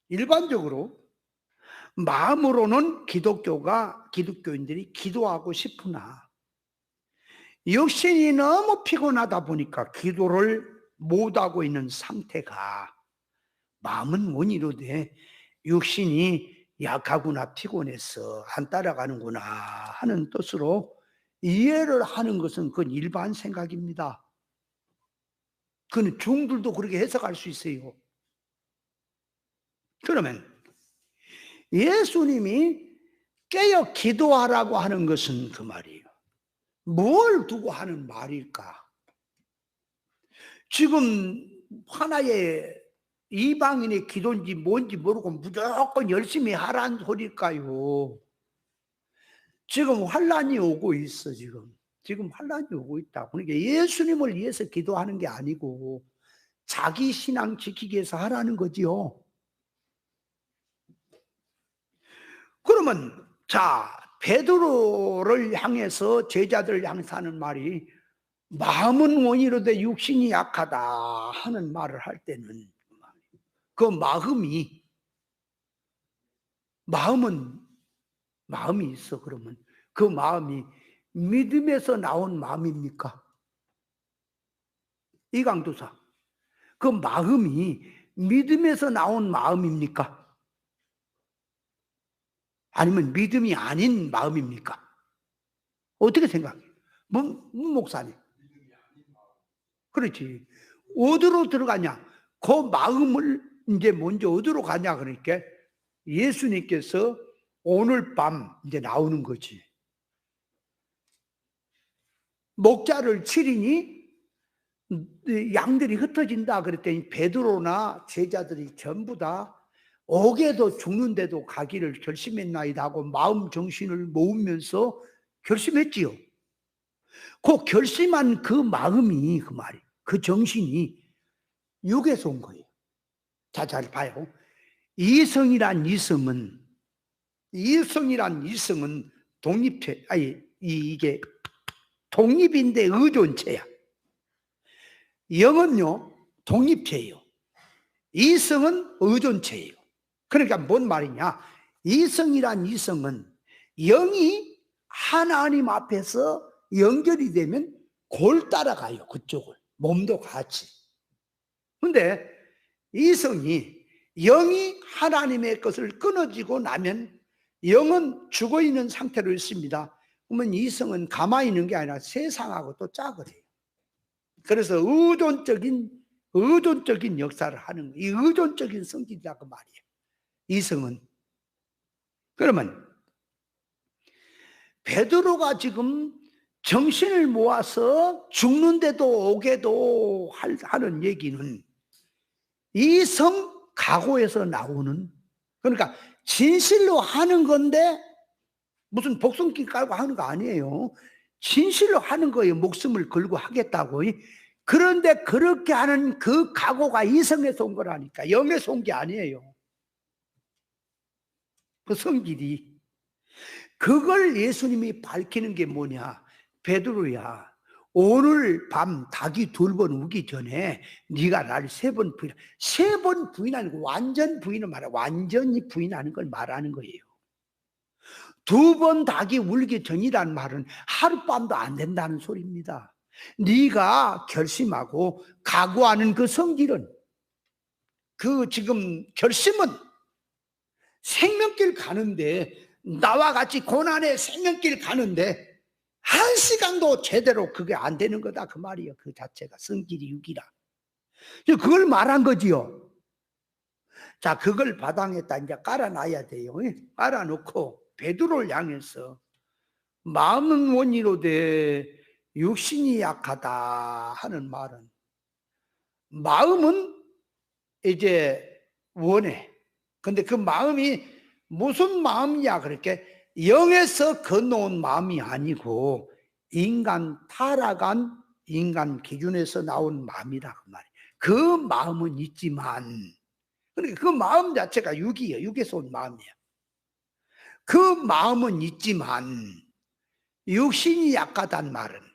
일반적으로 마음으로는 기독교인들이 기도하고 싶으나 육신이 너무 피곤하다 보니까 기도를 못하고 있는 상태가 마음은 원이로되 육신이 약하구나 피곤해서 안 따라가는구나 하는 뜻으로 이해를 하는 것은 그건 일반 생각입니다. 그건 중들도 그렇게 해석할 수 있어요. 그러면 예수님이 깨어 기도하라고 하는 것은 그 말이에요. 뭘 두고 하는 말일까? 지금 하나의 이방인의 기도인지 뭔지 모르고 무조건 열심히 하라는 소리일까요? 지금 환란이 오고 있어. 지금 환란이 오고 있다. 그러니까 예수님을 위해서 기도하는 게 아니고 자기 신앙 지키기 위해서 하라는 거지요. 그러면 자 베드로를 향해서 제자들을 향해서 하는 말이 마음은 원이로되 육신이 약하다 하는 말을 할 때는 그 마음이 있어. 그러면 그 마음이 믿음에서 나온 마음입니까? 이강도사, 그 마음이 믿음에서 나온 마음입니까? 아니면 믿음이 아닌 마음입니까? 어떻게 생각해요? 문 목사님. 그렇지. 어디로 들어가냐? 그 마음을 이제 먼저 어디로 가냐? 그러니까 예수님께서 오늘 밤 이제 나오는 거지. 목자를 치리니 양들이 흩어진다 그랬더니 베드로나 제자들이 전부 다 옥에도 죽는데도 가기를 결심했나이다 하고 마음 정신을 모으면서 결심했지요. 그 결심한 그 마음이 그 말이 그 정신이 육에서 온 거예요. 자, 잘 봐요. 이성이란 이성은 독립체, 이게 독립인데 의존체야. 영은요, 독립체예요. 이성은 의존체예요. 그러니까 뭔 말이냐? 이성이란 이성은 영이 하나님 앞에서 연결이 되면 골 따라가요. 그쪽을. 몸도 같이. 근데 이성이 영이 하나님의 것을 끊어지고 나면 영은 죽어있는 상태로 있습니다. 그러면 이성은 가만히 있는 게 아니라 세상하고 또 짝을 해요. 그래서 의존적인 역사를 하는 이 의존적인 성질이다 그 말이에요. 이성은. 그러면 베드로가 지금 정신을 모아서 죽는데도 오게도 하는 얘기는 이성 각오에서 나오는, 그러니까 진실로 하는 건데 무슨 복선길 깔고 하는 거 아니에요. 진실로 하는 거예요. 목숨을 걸고 하겠다고. 그런데 그렇게 하는 그 각오가 이성에서 온 거라니까. 영에서 온 게 아니에요. 그 성질이. 그걸 예수님이 밝히는 게 뭐냐. 베드로야, 오늘 밤 닭이 2번 우기 전에 네가 나를 3번 부인. 3번 부인하는 거, 완전 부인을 말해. 완전히 부인하는 걸 말하는 거예요. 2번 닭이 울기 전이란 말은 하룻밤도 안 된다는 소리입니다. 네가 결심하고 각오하는 그 성질은, 그 지금 결심은 생명길 가는데, 나와 같이 고난의 생명길 가는데 1시간도 제대로 그게 안 되는 거다 그 말이에요. 그 자체가 성질이 육이라. 그걸 말한 거지요. 자, 그걸 바닥에다 이제 깔아놔야 돼요. 깔아놓고 베드로를 향해서 마음은 원이로되 육신이 약하다 하는 말은, 마음은 이제 원해. 근데 그 마음이 무슨 마음이야? 그렇게 영에서 건너온 마음이 아니고 인간 타락한 인간 기준에서 나온 마음이다 그 말이에요. 그 마음은 있지만, 그러니까 그 마음 자체가 육이에요. 육에서 온 마음이에요. 그 마음은 있지만 육신이 약하단 말은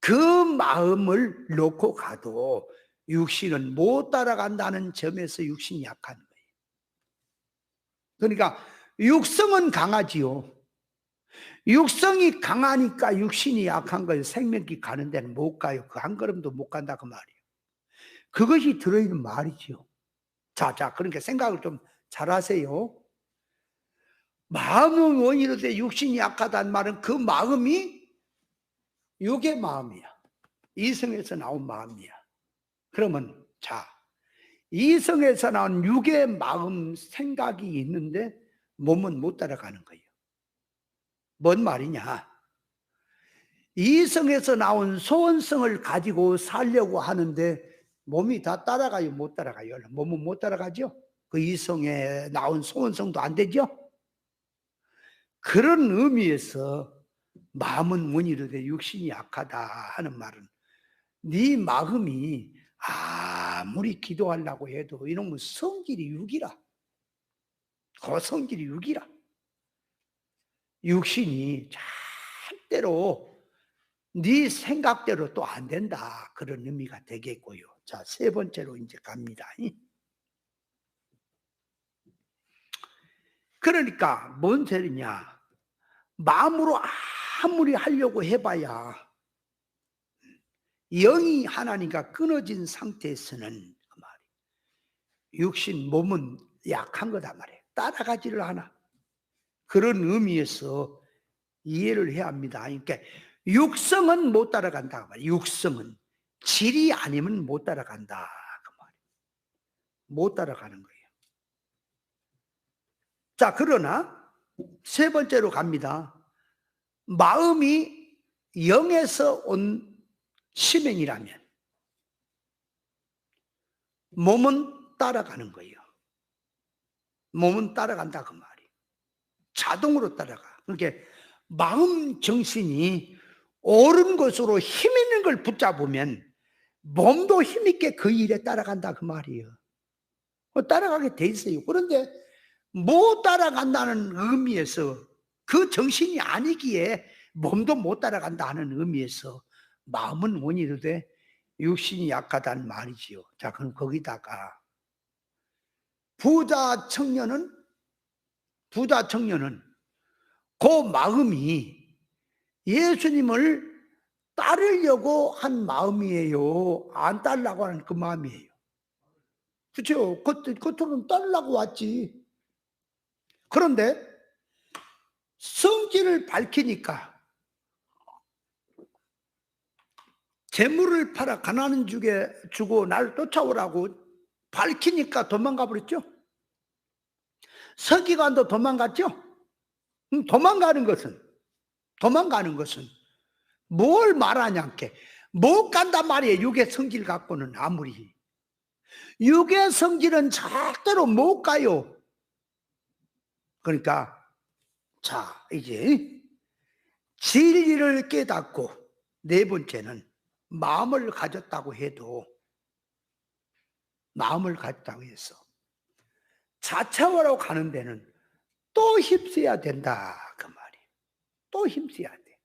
그 마음을 놓고 가도 육신은 못 따라간다는 점에서 육신이 약한 거예요. 그러니까 육성은 강하지요. 육성이 강하니까 육신이 약한 거예요. 생명기 가는 데는 못 가요. 그 한 걸음도 못 간다 그 말이에요. 그것이 들어있는 말이지요. 자, 그러니까 생각을 좀 잘하세요. 마음은 원이로되 육신이 약하다는 말은 그 마음이 육의 마음이야. 이성에서 나온 마음이야. 그러면 자, 이성에서 나온 육의 마음 생각이 있는데 몸은 못 따라가는 거예요. 뭔 말이냐? 이성에서 나온 소원성을 가지고 살려고 하는데 몸이 다 따라가요, 못 따라가요? 몸은 못 따라가죠? 그 이성에 나온 소원성도 안 되죠? 그런 의미에서 마음은 원이로되 육신이 약하다 하는 말은, 네 마음이 아무리 기도하려고 해도 이놈은 성질이 육이라. 그 성질이 육이라. 육신이 절대로 네 생각대로 또 안 된다. 그런 의미가 되겠고요. 자, 3번째로 이제 갑니다. 그러니까 뭔 소리냐? 마음으로 아무리 하려고 해봐야 영이 하나님과 끊어진 상태에서는 그 말이, 육신 몸은 약한 거다 말이에요. 따라가지를 않아. 그런 의미에서 이해를 해야 합니다. 그러니까 육성은 못 따라간다 그 말이에요. 육성은 질이 아니면 못 따라간다 그 말이에요. 못 따라가는 거예요. 자, 그러나 3번째로 갑니다. 마음이 영에서 온 심행이라면 몸은 따라가는 거예요. 몸은 따라간다 그 말이에요. 자동으로 따라가. 그러니까 마음 정신이 옳은 것으로 힘 있는 걸 붙잡으면 몸도 힘있게 그 일에 따라간다 그 말이에요. 따라가게 돼 있어요. 그런데 못 따라간다는 의미에서, 그 정신이 아니기에 몸도 못 따라간다 하는 의미에서 마음은 원이로되 육신이 약하다는 말이지요. 자, 그럼 거기다가 부자 청년은 그 마음이 예수님을 따르려고 한 마음이에요. 안 따르려고 하는 그 마음이에요. 그렇죠? 겉으로는 따르려고 왔지. 그런데 성질을 밝히니까, 재물을 팔아 가난한 주게 주고 날 쫓아오라고 밝히니까 도망가 버렸죠. 서기관도 도망갔죠. 도망가는 것은 뭘 말하냐께, 못 간단 말이에요. 육의 성질 갖고는. 아무리 육의 성질은 절대로 못 가요. 그러니까 자, 이제 진리를 깨닫고, 4번째는 마음을 가졌다고 해도, 마음을 가졌다고 해서 자차원으로 가는 데는 또 힘써야 된다 그 말이에요. 또 힘써야 돼.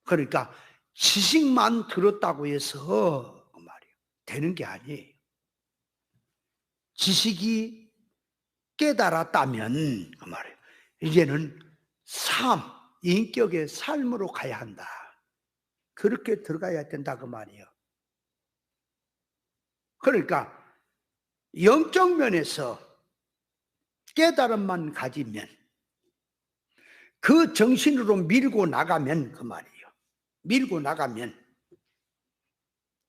그러니까 지식만 들었다고 해서 그 말이에요. 되는 게 아니에요. 지식이 깨달았다면 그 말이에요. 이제는 삶, 인격의 삶으로 가야 한다. 그렇게 들어가야 된다 그 말이에요. 그러니까 영적 면에서 깨달음만 가지면, 그 정신으로 밀고 나가면 그 말이에요. 밀고 나가면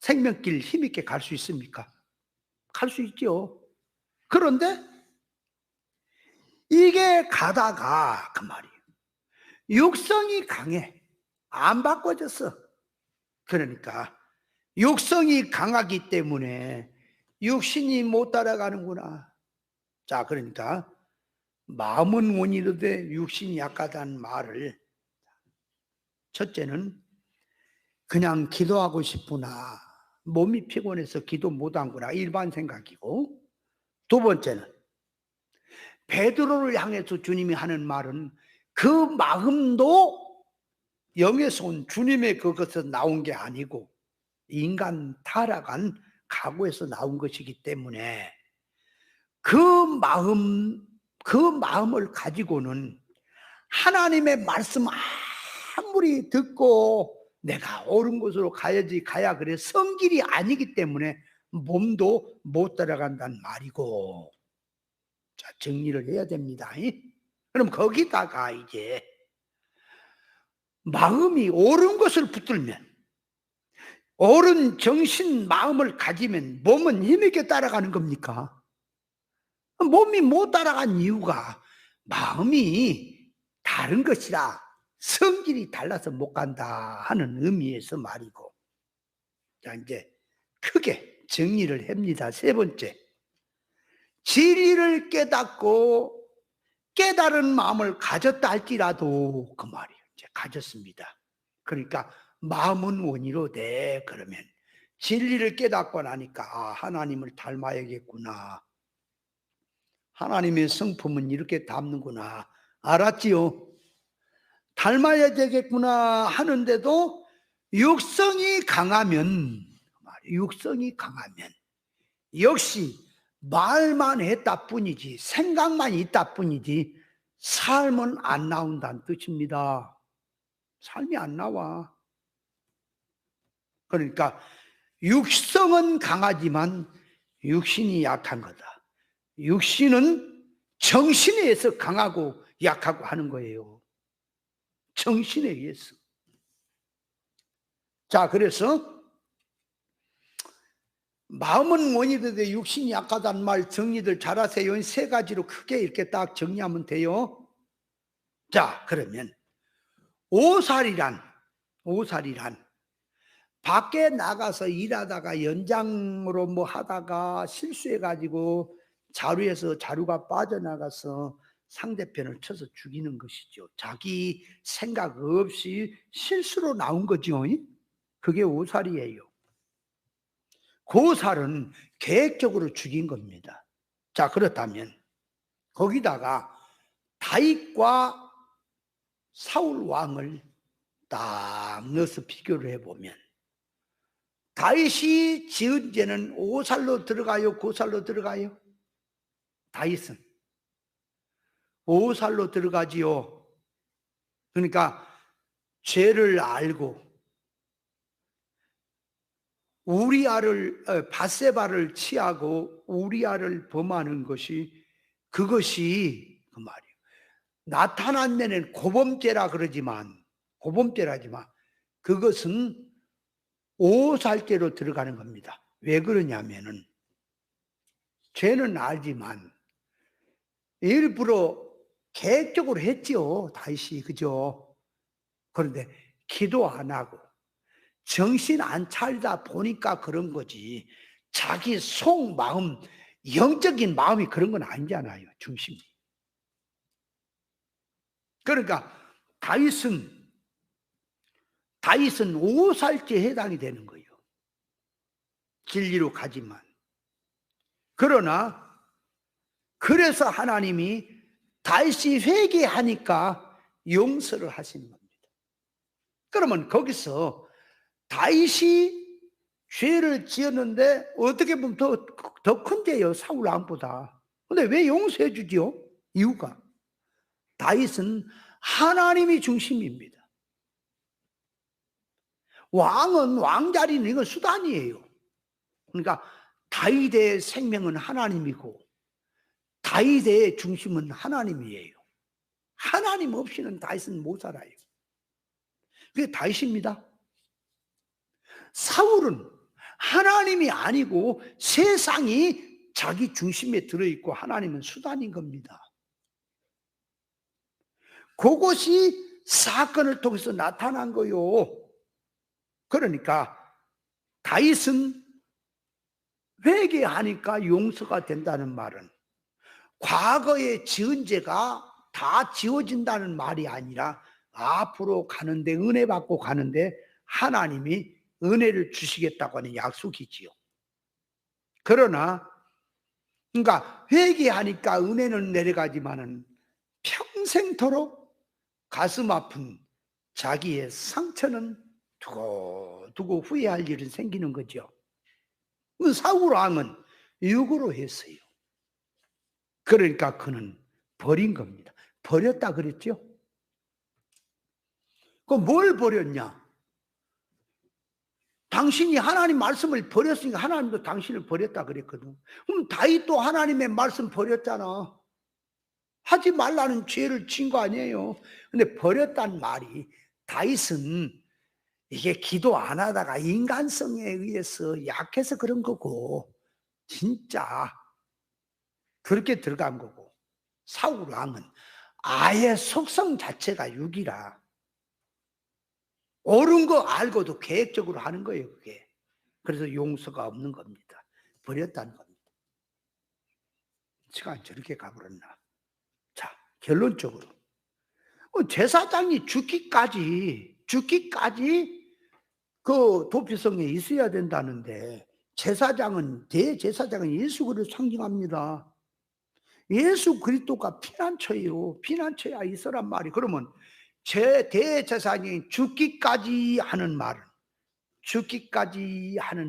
생명길 힘있게 갈 수 있습니까? 갈 수 있죠. 그런데 이게 가다가 그 말이에요. 육성이 강해. 안 바꿔졌어. 그러니까 육성이 강하기 때문에 육신이 못 따라가는구나. 자, 그러니까 마음은 원이로되 육신이 약하다는 말을, 첫째는 그냥 기도하고 싶구나, 몸이 피곤해서 기도 못한구나, 일반 생각이고, 두 번째는 베드로를 향해서 주님이 하는 말은 그 마음도 영에서 온 주님의 그것에서 나온 게 아니고 인간 타락한 각오에서 나온 것이기 때문에 그 마음을 가지고는 하나님의 말씀 아무리 듣고 내가 옳은 곳으로 가야 그래 성길이 아니기 때문에 몸도 못 따라간다는 말이고. 자, 정리를 해야 됩니다. 그럼 거기다가 이제 마음이 옳은 것을 붙들면, 옳은 정신 마음을 가지면 몸은 힘있게 따라가는 겁니까? 몸이 못 따라간 이유가 마음이 다른 것이라, 성질이 달라서 못 간다 하는 의미에서 말이고. 자, 이제 크게 정리를 합니다. 세 번째, 진리를 깨닫고 깨달은 마음을 가졌다 할지라도 그 말이에요. 이제 가졌습니다. 그러니까 마음은 원이로되, 그러면 진리를 깨닫고 나니까 아, 하나님을 닮아야겠구나, 하나님의 성품은 이렇게 닮는구나, 알았지요? 닮아야 되겠구나 하는데도 육성이 강하면 역시 말만 했다 뿐이지, 생각만 있다 뿐이지 삶은 안 나온다는 뜻입니다. 삶이 안 나와. 그러니까 육성은 강하지만 육신이 약한 거다. 육신은 정신에 의해서 강하고 약하고 하는 거예요. 정신에 의해서. 자, 그래서 마음은 원이되되 육신이 약하다는 말 정리들 잘하세요. 세 가지로 크게 이렇게 딱 정리하면 돼요. 자, 그러면 오살이란 밖에 나가서 일하다가 연장으로 뭐 하다가 실수해가지고 자루에서 자루가 빠져나가서 상대편을 쳐서 죽이는 것이죠. 자기 생각 없이 실수로 나온 거죠. 그게 오살이에요. 고살은 계획적으로 죽인 겁니다. 자, 그렇다면 거기다가 다윗과 사울 왕을 딱 넣어서 비교를 해보면, 다윗이 지은 죄는 오살로 들어가요, 고살로 들어가요? 다윗은 오살로 들어가지요. 그러니까 죄를 알고 밧세바를 취하고 우리아를 범하는 것이, 그것이 그 말이에요. 나타난 면에는 고범죄라지만 그것은 오살죄로 들어가는 겁니다. 왜 그러냐면은 죄는 알지만 일부러 계획적으로 했죠, 다윗이. 그죠? 그런데 기도 안 하고 정신 안 차리다 보니까 그런 거지, 자기 속마음, 영적인 마음이 그런 건 아니잖아요, 중심이. 그러니까 다윗은 다윗은 5살째 해당이 되는 거예요. 진리로 가지만. 그러나 그래서 하나님이 다윗이 회개하니까 용서를 하신 겁니다. 그러면 거기서 다윗이 죄를 지었는데 어떻게 보면 더 큰 죄예요, 사울 왕보다. 근데 왜 용서해 주지요? 이유가 다윗은 하나님이 중심입니다. 왕은 왕자리는 이건 수단이에요. 그러니까 다윗의 생명은 하나님이고 다윗의 중심은 하나님이에요. 하나님 없이는 다윗은 못 살아요. 그게 다윗입니다. 사울은 하나님이 아니고 세상이 자기 중심에 들어있고 하나님은 수단인 겁니다. 그것이 사건을 통해서 나타난 거요. 그러니까 다윗은 회개하니까 용서가 된다는 말은 과거에 지은 죄가 다 지워진다는 말이 아니라 앞으로 가는데, 은혜 받고 가는데 하나님이 은혜를 주시겠다고 하는 약속이지요. 그러나 그러니까 회개하니까 은혜는 내려가지만은 평생토록 가슴 아픈 자기의 상처는 두고 후회할 일은 생기는 거죠. 사울 왕은 육으로 했어요. 그러니까 그는 버린 겁니다. 버렸다 그랬죠? 그 뭘 버렸냐? 당신이 하나님 말씀을 버렸으니까 하나님도 당신을 버렸다 그랬거든. 그럼 다윗도 하나님의 말씀 버렸잖아. 하지 말라는 죄를 진 거 아니에요. 근데 버렸단 말이 다윗은 이게 기도 안 하다가 인간성에 의해서 약해서 그런 거고 진짜 그렇게 들어간 거고, 사울 왕은 아예 속성 자체가 육이라 옳은 거 알고도 계획적으로 하는 거예요, 그게. 그래서 용서가 없는 겁니다. 버렸다는 겁니다. 시간이 저렇게 가버렸나. 자, 결론적으로 제사장이 죽기까지 그 도피성에 있어야 된다는데, 제사장은, 대제사장은 예수 그리스도를 상징합니다. 예수 그리스도가 피난처예요. 피난처야 있어란 말이. 그러면 대제사장이 죽기까지 하는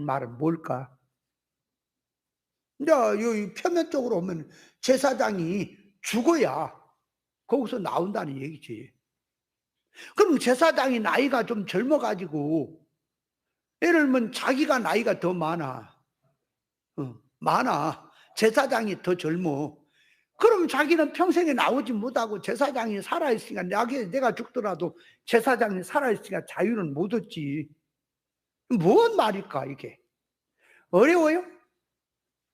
말은 뭘까? 근데 표면적으로 보면 제사장이 죽어야 거기서 나온다는 얘기지. 그럼 제사장이 나이가 좀 젊어가지고, 예를 들면 자기가 나이가 더 많아. 제사장이 더 젊어. 그럼 자기는 평생에 나오지 못하고 제사장이 살아있으니까, 내가 죽더라도 제사장이 살아있으니까 자유는 못 얻지. 뭔 말일까 이게? 어려워요?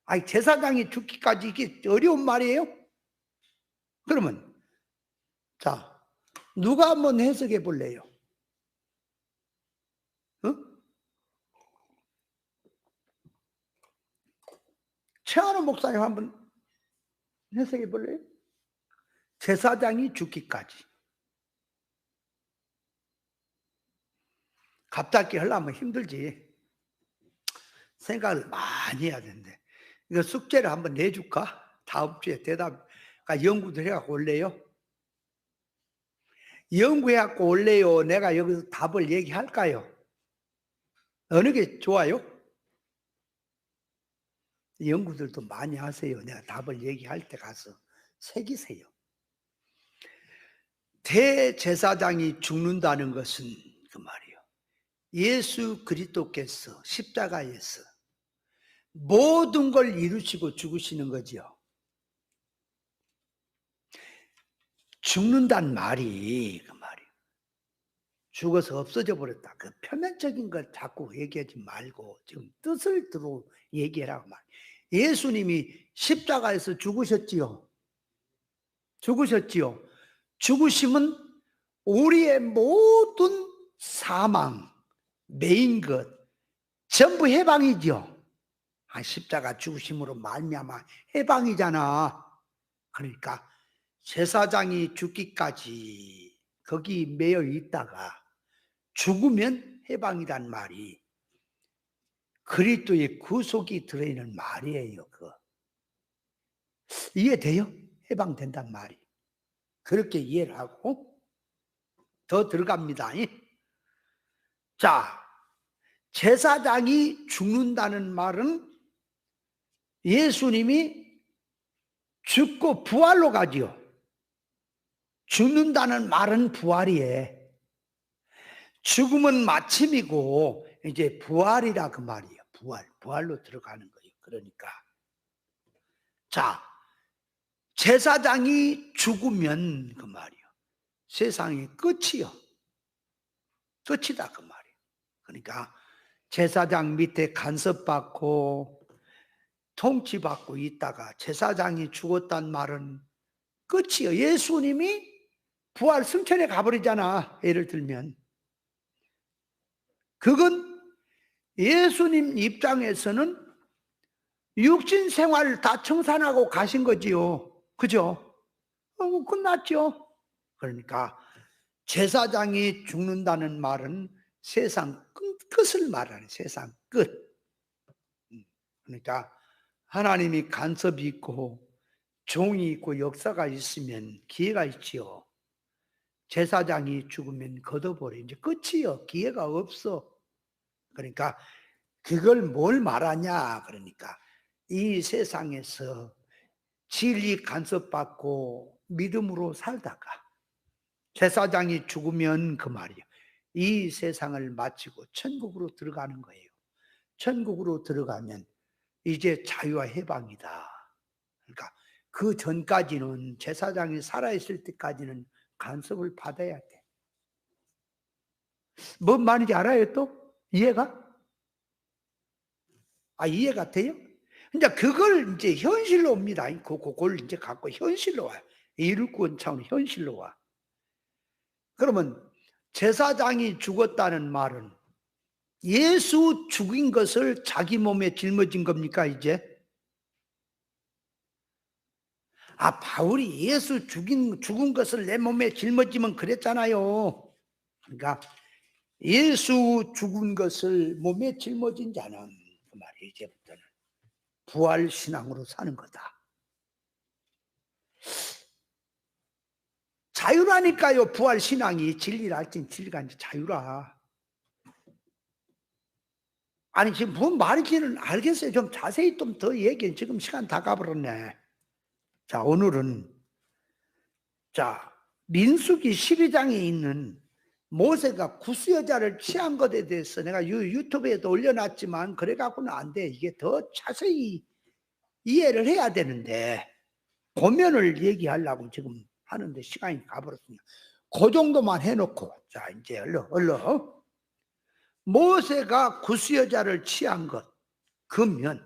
아니, 제사장이 죽기까지 이게 어려운 말이에요? 그러면 자, 누가 한번 해석해 볼래요? 최한호 목사님 한번 해석해 볼래요? 제사장이 죽기까지. 갑자기 하려면 힘들지. 생각을 많이 해야 되는데. 이거 숙제를 한번 내줄까? 다음 주에 대답. 연구도 해갖고 올래요? 연구해갖고 올래요? 내가 여기서 답을 얘기할까요? 어느 게 좋아요? 연구들도 많이 하세요. 내가 답을 얘기할 때 가서 새기세요. 대제사장이 죽는다는 것은 그 말이요, 예수 그리스도께서 십자가에서 모든 걸 이루시고 죽으시는 거죠. 죽는단 말이 그 말이에요, 죽어서 없어져 버렸다. 그 표면적인 걸 자꾸 얘기하지 말고 지금 뜻을 들어 얘기하라고 말. 예수님이 십자가에서 죽으셨지요. 죽으심은 우리의 모든 사망, 매인 것 전부 해방이죠. 십자가 죽으심으로 말미암아 해방이잖아. 그러니까 제사장이 죽기까지 거기 매여 있다가 죽으면 해방이란 말이 그리스도의 구속이 들어있는 말이에요. 이해돼요? 해방된단 말이. 그렇게 이해를 하고 더 들어갑니다. 자, 제사장이 죽는다는 말은 예수님이 죽고 부활로 가지요. 죽는다는 말은 부활이에요. 죽음은 마침이고 이제 부활이라 그 말이에요. 부활로 들어가는 거예요. 그러니까 자, 제사장이 죽으면 그 말이요, 세상의 끝이요. 끝이다 그 말이에요. 그러니까 제사장 밑에 간섭받고 통치받고 있다가 제사장이 죽었단 말은 끝이요. 예수님이 부활 승천에 가버리잖아. 예를 들면 그건 예수님 입장에서는 육신 생활을 다 청산하고 가신 거지요. 그죠? 끝났죠. 그러니까 제사장이 죽는다는 말은 세상 끝을 말하는, 세상 끝. 그러니까 하나님이 간섭이 있고 종이 있고 역사가 있으면 기회가 있지요. 제사장이 죽으면 걷어버려. 이제 끝이요. 기회가 없어. 그러니까 그걸 뭘 말하냐. 그러니까 이 세상에서 진리 간섭받고 믿음으로 살다가 제사장이 죽으면 그 말이에요, 이 세상을 마치고 천국으로 들어가는 거예요. 천국으로 들어가면 이제 자유와 해방이다. 그러니까 그 전까지는, 제사장이 살아있을 때까지는 간섭을 받아야 돼. 뭔 말인지 알아요? 또 이해가? 이해가 돼요? 이제 그걸 이제 현실로 옵니다. 그걸 이제 갖고 현실로 와요. 이룰권 차원 현실로 와. 그러면 제사장이 죽었다는 말은 예수 죽인 것을 자기 몸에 짊어진 겁니까, 이제? 바울이 예수 죽은 것을 내 몸에 짊어지면 그랬잖아요. 그러니까 예수 죽은 것을 몸에 짊어진 자는 그 말이 이제부터는 부활 신앙으로 사는 거다. 자유라니까요. 부활 신앙이 진리라 할진 진리가 이제 자유라. 지금 뭔 말인지는 알겠어요. 좀 자세히 좀 더 얘기해. 지금 시간 다 가버렸네. 자, 오늘은 민수기 12장에 있는 모세가 구스 여자를 취한 것에 대해서 내가 유튜브에도 올려놨지만 그래갖고는 안 돼. 이게 더 자세히 이해를 해야 되는데 고면을 얘기하려고 지금 하는데 시간이 가버렸으니까 그 정도만 해놓고, 자, 이제 얼른 모세가 구스 여자를 취한 것, 그면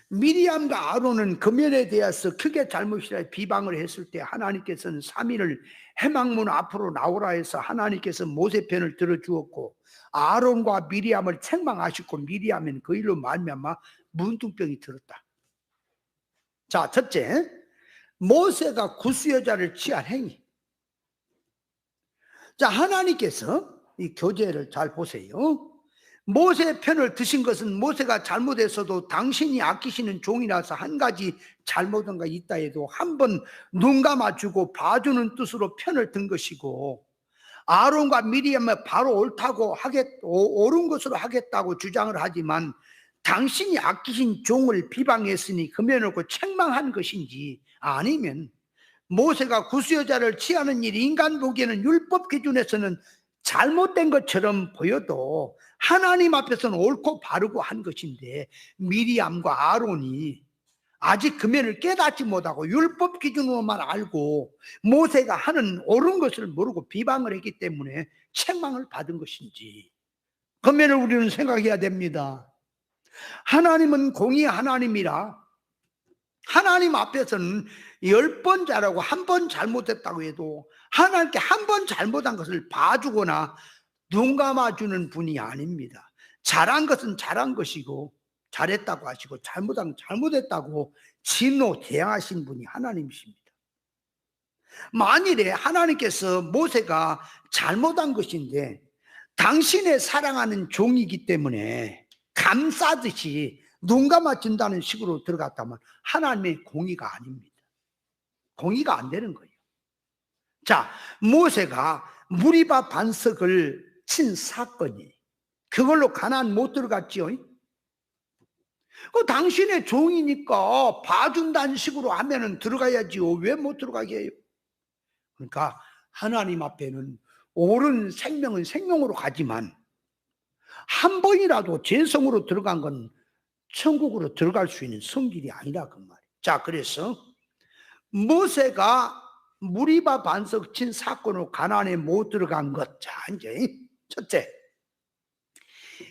미리암과 아론은 그 면에 대해서 크게 잘못이라 비방을 했을 때 하나님께서는 3일을 해망문 앞으로 나오라 해서 하나님께서 모세 편을 들어주었고 아론과 미리암을 책망하셨고 미리암은 그 일로 말미암아 문둥병이 들었다. 자, 첫째, 모세가 구스 여자를 취한 행위. 자, 하나님께서 이 교재를 잘 보세요. 모세 편을 드신 것은 모세가 잘못했어도 당신이 아끼시는 종이라서 한 가지 잘못한 거 있다 해도 한 번 눈 감아주고 봐주는 뜻으로 편을 든 것이고 아론과 미리암은 바로 옳은 것으로 하겠다고 주장을 하지만 당신이 아끼신 종을 비방했으니 금해놓고 책망한 것인지 아니면 모세가 구스 여자를 취하는 일이 인간 보기에는 율법 기준에서는 잘못된 것처럼 보여도 하나님 앞에서는 옳고 바르고 한 것인데 미리암과 아론이 아직 그 면을 깨닫지 못하고 율법 기준으로만 알고 모세가 하는 옳은 것을 모르고 비방을 했기 때문에 책망을 받은 것인지 그 면을 우리는 생각해야 됩니다. 하나님은 공의 하나님이라 하나님 앞에서는 10번 잘하고 한 번 잘못했다고 해도 하나님께 한 번 잘못한 것을 봐주거나 눈 감아주는 분이 아닙니다. 잘한 것은 잘한 것이고 잘했다고 하시고 잘못한 잘못했다고 진노 대항하신 분이 하나님이십니다. 만일에 하나님께서 모세가 잘못한 것인데 당신의 사랑하는 종이기 때문에 감싸듯이 눈 감아준다는 식으로 들어갔다면 하나님의 공의가 아닙니다. 공의가 안 되는 거예요. 자, 모세가 무리바 반석을 친 사건이 그걸로 가나안 못 들어갔지요. 그 당신의 종이니까 봐준다는 식으로 하면은 들어가야지요. 왜 못 들어가게 해요? 그러니까 하나님 앞에는 옳은 생명은 생명으로 가지만 한 번이라도 죄성으로 들어간 건 천국으로 들어갈 수 있는 성질이 아니라 그 말이에요. 자, 그래서 모세가 무리바 반석 친 사건으로 가나안에 못 들어간 것. 자, 이제 첫째,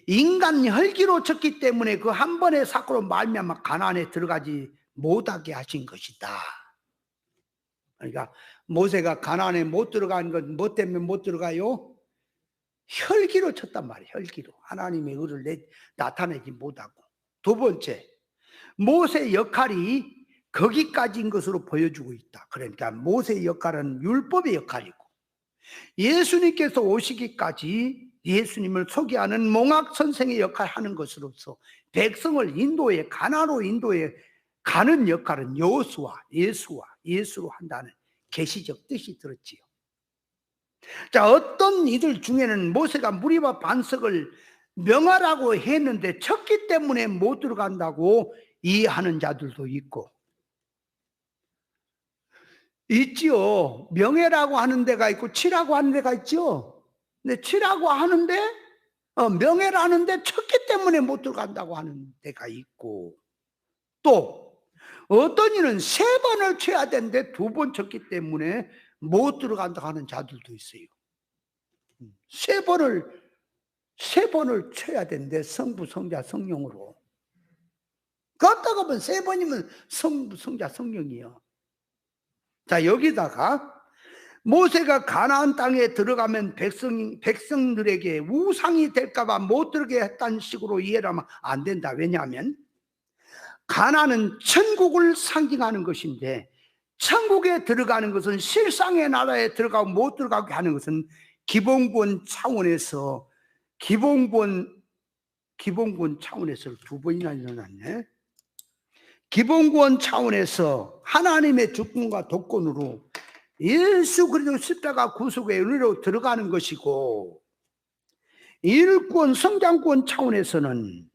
인간 혈기로 쳤기 때문에 그 한 번의 사건으로 말미암아 가나안에 들어가지 못하게 하신 것이다. 그러니까 모세가 가나안에 못 들어간 건 뭐 때문에 못 들어가요? 혈기로 쳤단 말이에요. 혈기로 하나님의 의를 나타내지 못하고. 두 번째, 모세의 역할이 거기까지인 것으로 보여주고 있다. 그러니까 모세의 역할은 율법의 역할이고 예수님께서 오시기까지 예수님을 소개하는 몽학 선생의 역할을 하는 것으로서 백성을 인도해 가나안으로 인도해 가는 역할은 예수로 한다는 계시적 뜻이 들었지요. 자, 어떤 이들 중에는 모세가 무리바 반석을 명하라고 했는데 쳤기 때문에 못 들어간다고 이해하는 자들도 있지요. 명예라고 하는 데가 있고 치라고 하는 데가 있죠. 근데 치라고 하는데 명예라는데 쳤기 때문에 못 들어간다고 하는 데가 있고, 또 어떤 이는 3번을 쳐야 되는데 2번 쳤기 때문에 못 들어간다고 하는 자들도 있어요. 3번을 쳐야 되는데 성부, 성자, 성령으로. 그렇다고 하면 3번이면 성부, 성자, 성령이요. 자, 여기다가 모세가 가나안 땅에 들어가면 백성들에게 우상이 될까봐 못 들게 했다는 식으로 이해를 하면 안 된다. 왜냐하면 가나안은 천국을 상징하는 것인데 천국에 들어가는 것은 실상의 나라에 들어가고 못 들어가게 하는 것은 기본권 차원에서 기본권 차원에서 2번이나 일어났네. 기본권 차원에서 하나님의 주권과 독권으로 예수 그리스도 십자가 구속의 은혜로 들어가는 것이고, 일권 성장권 차원에서는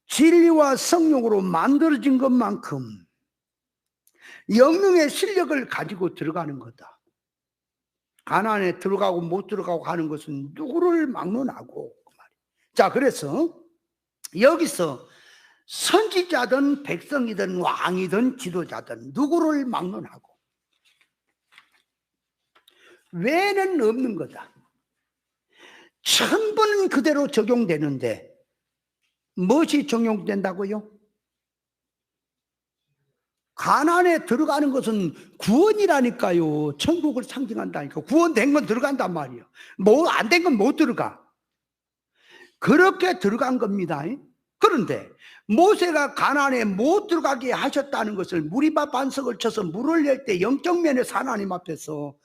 진리와 성령으로 만들어진 것만큼 영능의 실력을 가지고 들어가는 거다. 가나안에 들어가고 못 들어가고 하는 것은 누구를 막론하고. 자, 그래서 여기서 선지자든 백성이든 왕이든 지도자든 누구를 막론하고 외에는 없는 거다. 천번 그대로 적용되는데 무엇이 적용된다고요? 가나안에 들어가는 것은 구원이라니까요. 천국을 상징한다니까. 구원된 건 들어간단 말이에요. 뭐 안 된 건 못 들어가. 그렇게 들어간 겁니다. 그런데 모세가 가나안에 못 들어가게 하셨다는 것을 무리바 반석을 쳐서 물을 낼 때 영적 면에서 하나님 앞에서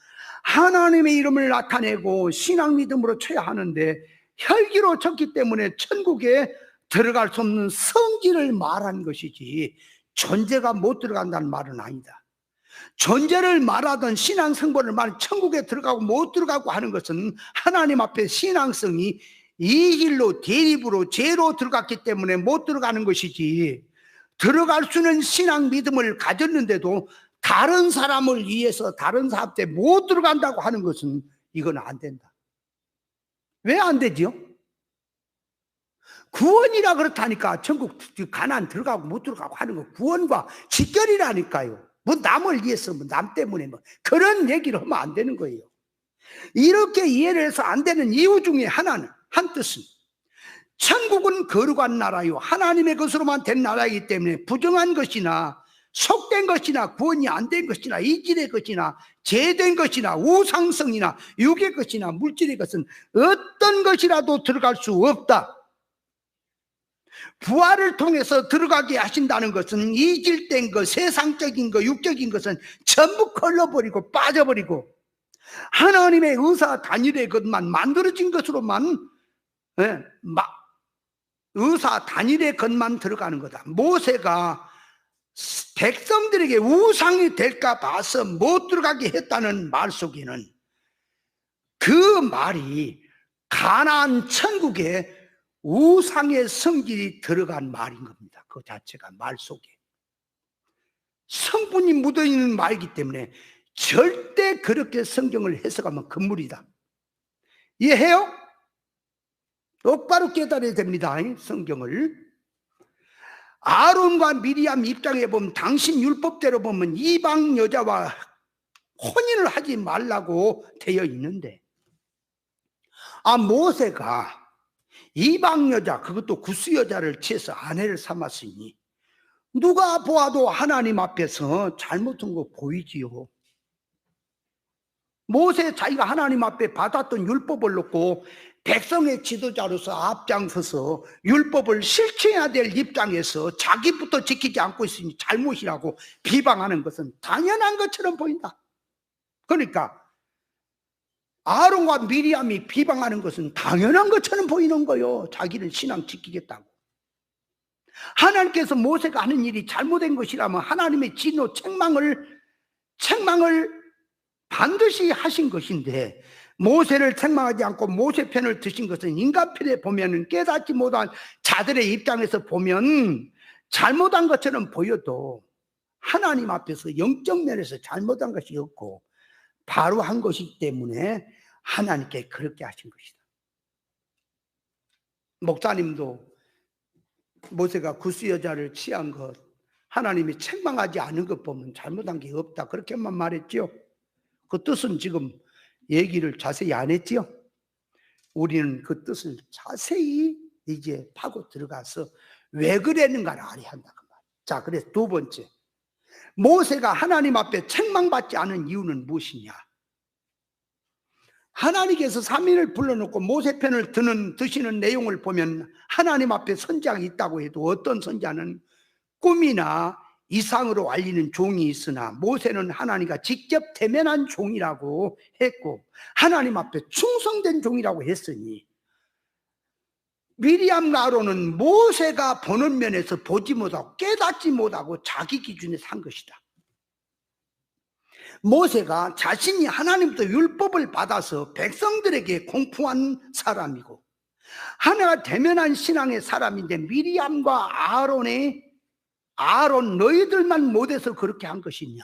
하나님의 이름을 나타내고 신앙 믿음으로 쳐야 하는데 혈기로 쳤기 때문에 천국에 들어갈 수 없는 성질을 말한 것이지 존재가 못 들어간다는 말은 아니다. 존재를 말하던 신앙 성분을 말하는 천국에 들어가고 못 들어가고 하는 것은 하나님 앞에 신앙성이 이길로 대립으로 죄로 들어갔기 때문에 못 들어가는 것이지, 들어갈 수 있는 신앙 믿음을 가졌는데도 다른 사람을 위해서 다른 사람 때 못 들어간다고 하는 것은 이건 안 된다. 왜 안 되지요? 구원이라 그렇다니까. 천국 가나안 들어가고 못 들어가고 하는 거 구원과 직결이라니까요. 뭐 남을 위해서 뭐 남 때문에 뭐 그런 얘기를 하면 안 되는 거예요. 이렇게 이해를 해서 안 되는 이유 중에 하나는, 한 뜻은 천국은 거룩한 나라요 하나님의 것으로만 된 나라이기 때문에 부정한 것이나 속된 것이나 구원이 안 된 것이나 이질의 것이나 죄된 것이나 우상성이나 육의 것이나 물질의 것은 어떤 것이라도 들어갈 수 없다. 부활을 통해서 들어가게 하신다는 것은 이질된 것, 세상적인 것, 육적인 것은 전부 걸러버리고 빠져버리고 하나님의 의사 단일의 것만 만들어진 것으로만 예, 의사 단일의 것만 들어가는 거다. 모세가 백성들에게 우상이 될까 봐서 못 들어가게 했다는 말 속에는 그 말이 가나안 천국에 우상의 성질이 들어간 말인 겁니다. 그 자체가 말 속에 성분이 묻어있는 말이기 때문에 절대 그렇게 성경을 해석하면 금물이다. 이해해요? 똑바로 깨달아야 됩니다. 성경을. 아론과 미리암 입장에 보면 당신 율법대로 보면 이방 여자와 혼인을 하지 말라고 되어 있는데, 모세가 이방 여자, 그것도 구스 여자를 취해서 아내를 삼았으니 누가 보아도 하나님 앞에서 잘못한 거 보이지요. 모세 자기가 하나님 앞에 받았던 율법을 놓고 백성의 지도자로서 앞장서서 율법을 실천해야 될 입장에서 자기부터 지키지 않고 있으니 잘못이라고 비방하는 것은 당연한 것처럼 보인다. 그러니까 아론과 미리암이 비방하는 것은 당연한 것처럼 보이는 거예요. 자기는 신앙 지키겠다고. 하나님께서 모세가 하는 일이 잘못된 것이라면 하나님의 진노 책망을 반드시 하신 것인데, 모세를 책망하지 않고 모세 편을 드신 것은 인간 편에 보면 깨닫지 못한 자들의 입장에서 보면 잘못한 것처럼 보여도 하나님 앞에서 영적 면에서 잘못한 것이 없고 바로 한 것이기 때문에 하나님께 그렇게 하신 것이다. 목사님도 모세가 구스 여자를 취한 것, 하나님이 책망하지 않은 것 보면 잘못한 게 없다, 그렇게만 말했죠. 그 뜻은 지금 얘기를 자세히 안 했지요. 우리는 그 뜻을 자세히 이제 파고 들어가서 왜 그랬는가를 알아야 한다 그 말. 자, 그래서 두 번째, 모세가 하나님 앞에 책망받지 않은 이유는 무엇이냐? 하나님께서 3인을 불러놓고 모세 편을 드시는 내용을 보면 하나님 앞에 선지자가 있다고 해도 어떤 선지자는 꿈이나 이상으로 알리는 종이 있으나 모세는 하나님과 직접 대면한 종이라고 했고 하나님 앞에 충성된 종이라고 했으니, 미리암과 아론은 모세가 보는 면에서 보지 못하고 깨닫지 못하고 자기 기준에 산 것이다. 모세가 자신이 하나님부터 율법을 받아서 백성들에게 공포한 사람이고 하나가 대면한 신앙의 사람인데, 미리암과 아론 너희들만 못해서 그렇게 한 것이냐?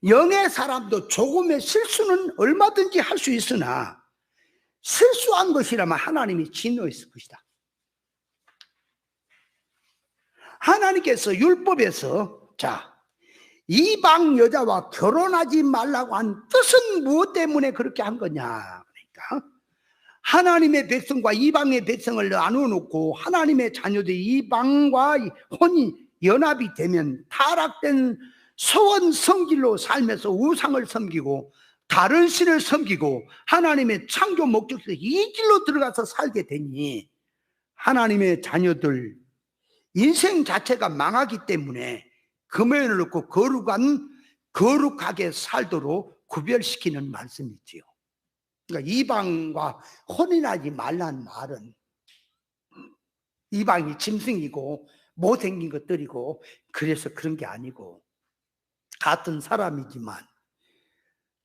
영의 사람도 조금의 실수는 얼마든지 할 수 있으나 실수한 것이라면 하나님이 진노했을 것이다. 하나님께서 율법에서 이방 여자와 결혼하지 말라고 한 뜻은 무엇 때문에 그렇게 한 거냐? 그러니까 하나님의 백성과 이방의 백성을 나누어 놓고 하나님의 자녀들 이방과 혼이 연합이 되면 타락된 소원 성질로 살면서 우상을 섬기고 다른 신을 섬기고 하나님의 창조 목적에서 이 길로 들어가서 살게 되니 하나님의 자녀들 인생 자체가 망하기 때문에 금연을 놓고 거룩하게 살도록 구별시키는 말씀이지요. 그러니까 이방과 혼인하지 말라는 말은 이방이 짐승이고 못생긴 것들이고 그래서 그런 게 아니고, 같은 사람이지만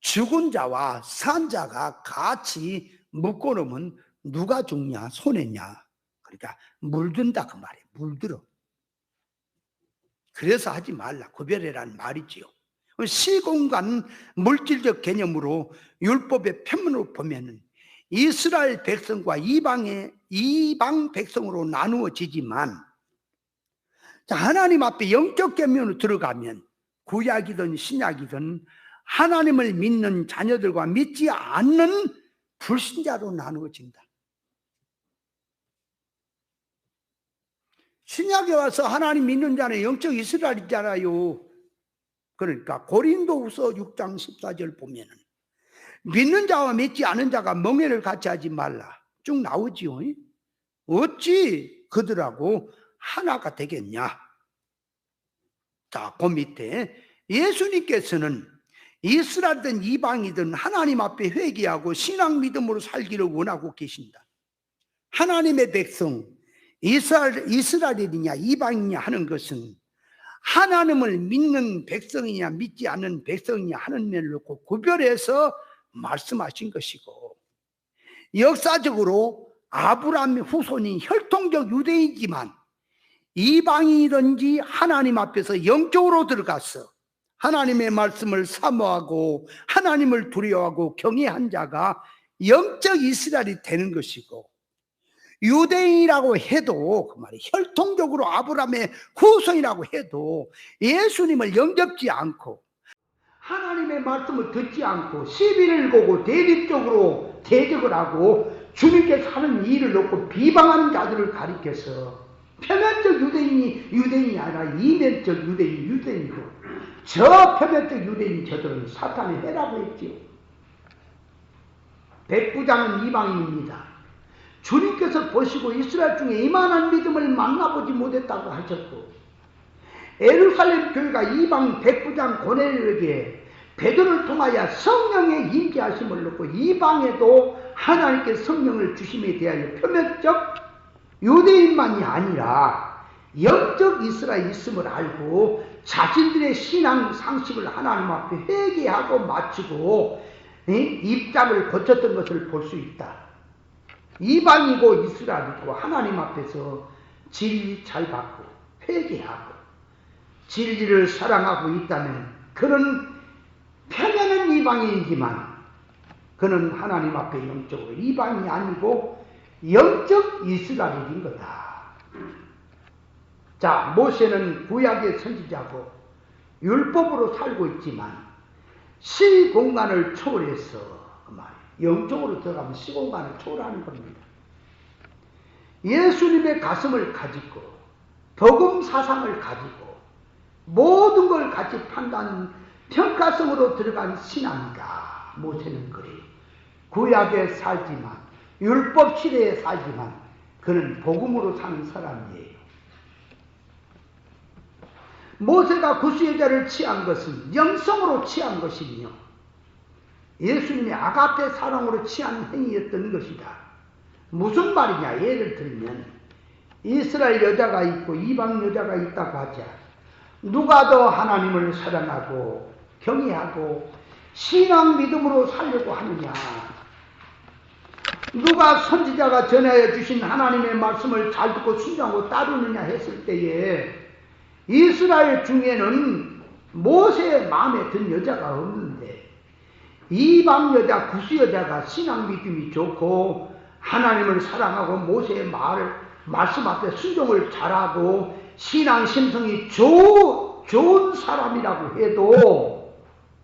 죽은 자와 산 자가 같이 묶어놓으면 누가 죽냐 손해냐, 그러니까 물든다 그 말이에요. 물들어. 그래서 하지 말라, 구별해라는 말이지요. 시공간 물질적 개념으로 율법의 편문으로 보면은 이스라엘 백성과 이방 백성으로 나누어지지만, 하나님 앞에 영적 개념으로 들어가면 구약이든 신약이든 하나님을 믿는 자녀들과 믿지 않는 불신자로 나누어진다. 신약에 와서 하나님 믿는 자는 영적 이스라엘이잖아요. 그러니까 고린도후서 6장 14절 보면은 믿는 자와 믿지 않은 자가 멍에를 같이 하지 말라 쭉 나오지요. 어찌 그들하고 하나가 되겠냐? 자, 그 밑에 예수님께서는 이스라엘이든 이방이든 하나님 앞에 회개하고 신앙 믿음으로 살기를 원하고 계신다. 하나님의 백성, 이스라엘이냐 이방이냐 하는 것은 하나님을 믿는 백성이냐 믿지 않는 백성이냐 하는 면을 놓고 구별해서 말씀하신 것이고, 역사적으로 아브라함의 후손인 혈통적 유대이지만 이방인이든지 하나님 앞에서 영적으로 들어가서 하나님의 말씀을 사모하고 하나님을 두려워하고 경외한 자가 영적 이스라엘이 되는 것이고, 유대인이라고 해도 그 말이 혈통적으로 아브라함의 후손이라고 해도 예수님을 영접지 않고 하나님의 말씀을 듣지 않고 시비를 거고 대립적으로 대적을 하고 주님께서 하는 일을 놓고 비방하는 자들을 가리켜서 표면적 유대인이 아니라 이면적 유대인이고, 저 표면적 유대인 저들은 사탄의 해라고 했지요. 백부장은 이방인입니다. 주님께서 보시고 이스라엘 중에 이만한 믿음을 만나보지 못했다고 하셨고, 예루살렘 교회가 이방 백부장 고넬료에게 베드로를 통하여 성령의 임재하심을 놓고 이방에도 하나님께 성령을 주심에 대하여 표면적 유대인만이 아니라 영적 이스라엘이 있음을 알고 자신들의 신앙 상식을 하나님 앞에 회개하고 맞추고 입장을 고쳤던 것을 볼 수 있다. 이방이고 이스라엘이고 하나님 앞에서 진리 잘 받고 회개하고 진리를 사랑하고 있다면 그는 표면은 이방인이지만 그는 하나님 앞에 영적으로 이방이 아니고 영적 이스라엘인 거다. 자, 모세는 구약의 선지자고 율법으로 살고 있지만 시공간을 초월해서 그 말 영적으로 들어가면 시공간을 초월하는 겁니다. 예수님의 가슴을 가지고 복음 사상을 가지고 모든 걸 같이 판단 평가성으로 들어간 신앙이다. 모세는 그래요. 구약에 살지만 율법 시대에 살지만 그는 복음으로 사는 사람이에요. 모세가 구수여자를 취한 것은 영성으로 취한 것이며 예수님이 아가페 사랑으로 취한 행위였던 것이다. 무슨 말이냐? 예를 들면 이스라엘 여자가 있고 이방 여자가 있다고 하자. 누가 더 하나님을 사랑하고 경외하고 신앙 믿음으로 살려고 하느냐? 누가 선지자가 전하여 주신 하나님의 말씀을 잘 듣고 순종하고 따르느냐 했을 때에 이스라엘 중에는 모세의 마음에 든 여자가 없는데 이방 여자, 구수 여자가 신앙 믿음이 좋고 하나님을 사랑하고 모세의 말씀 앞에 순종을 잘하고 신앙 심성이 좋은 사람이라고 해도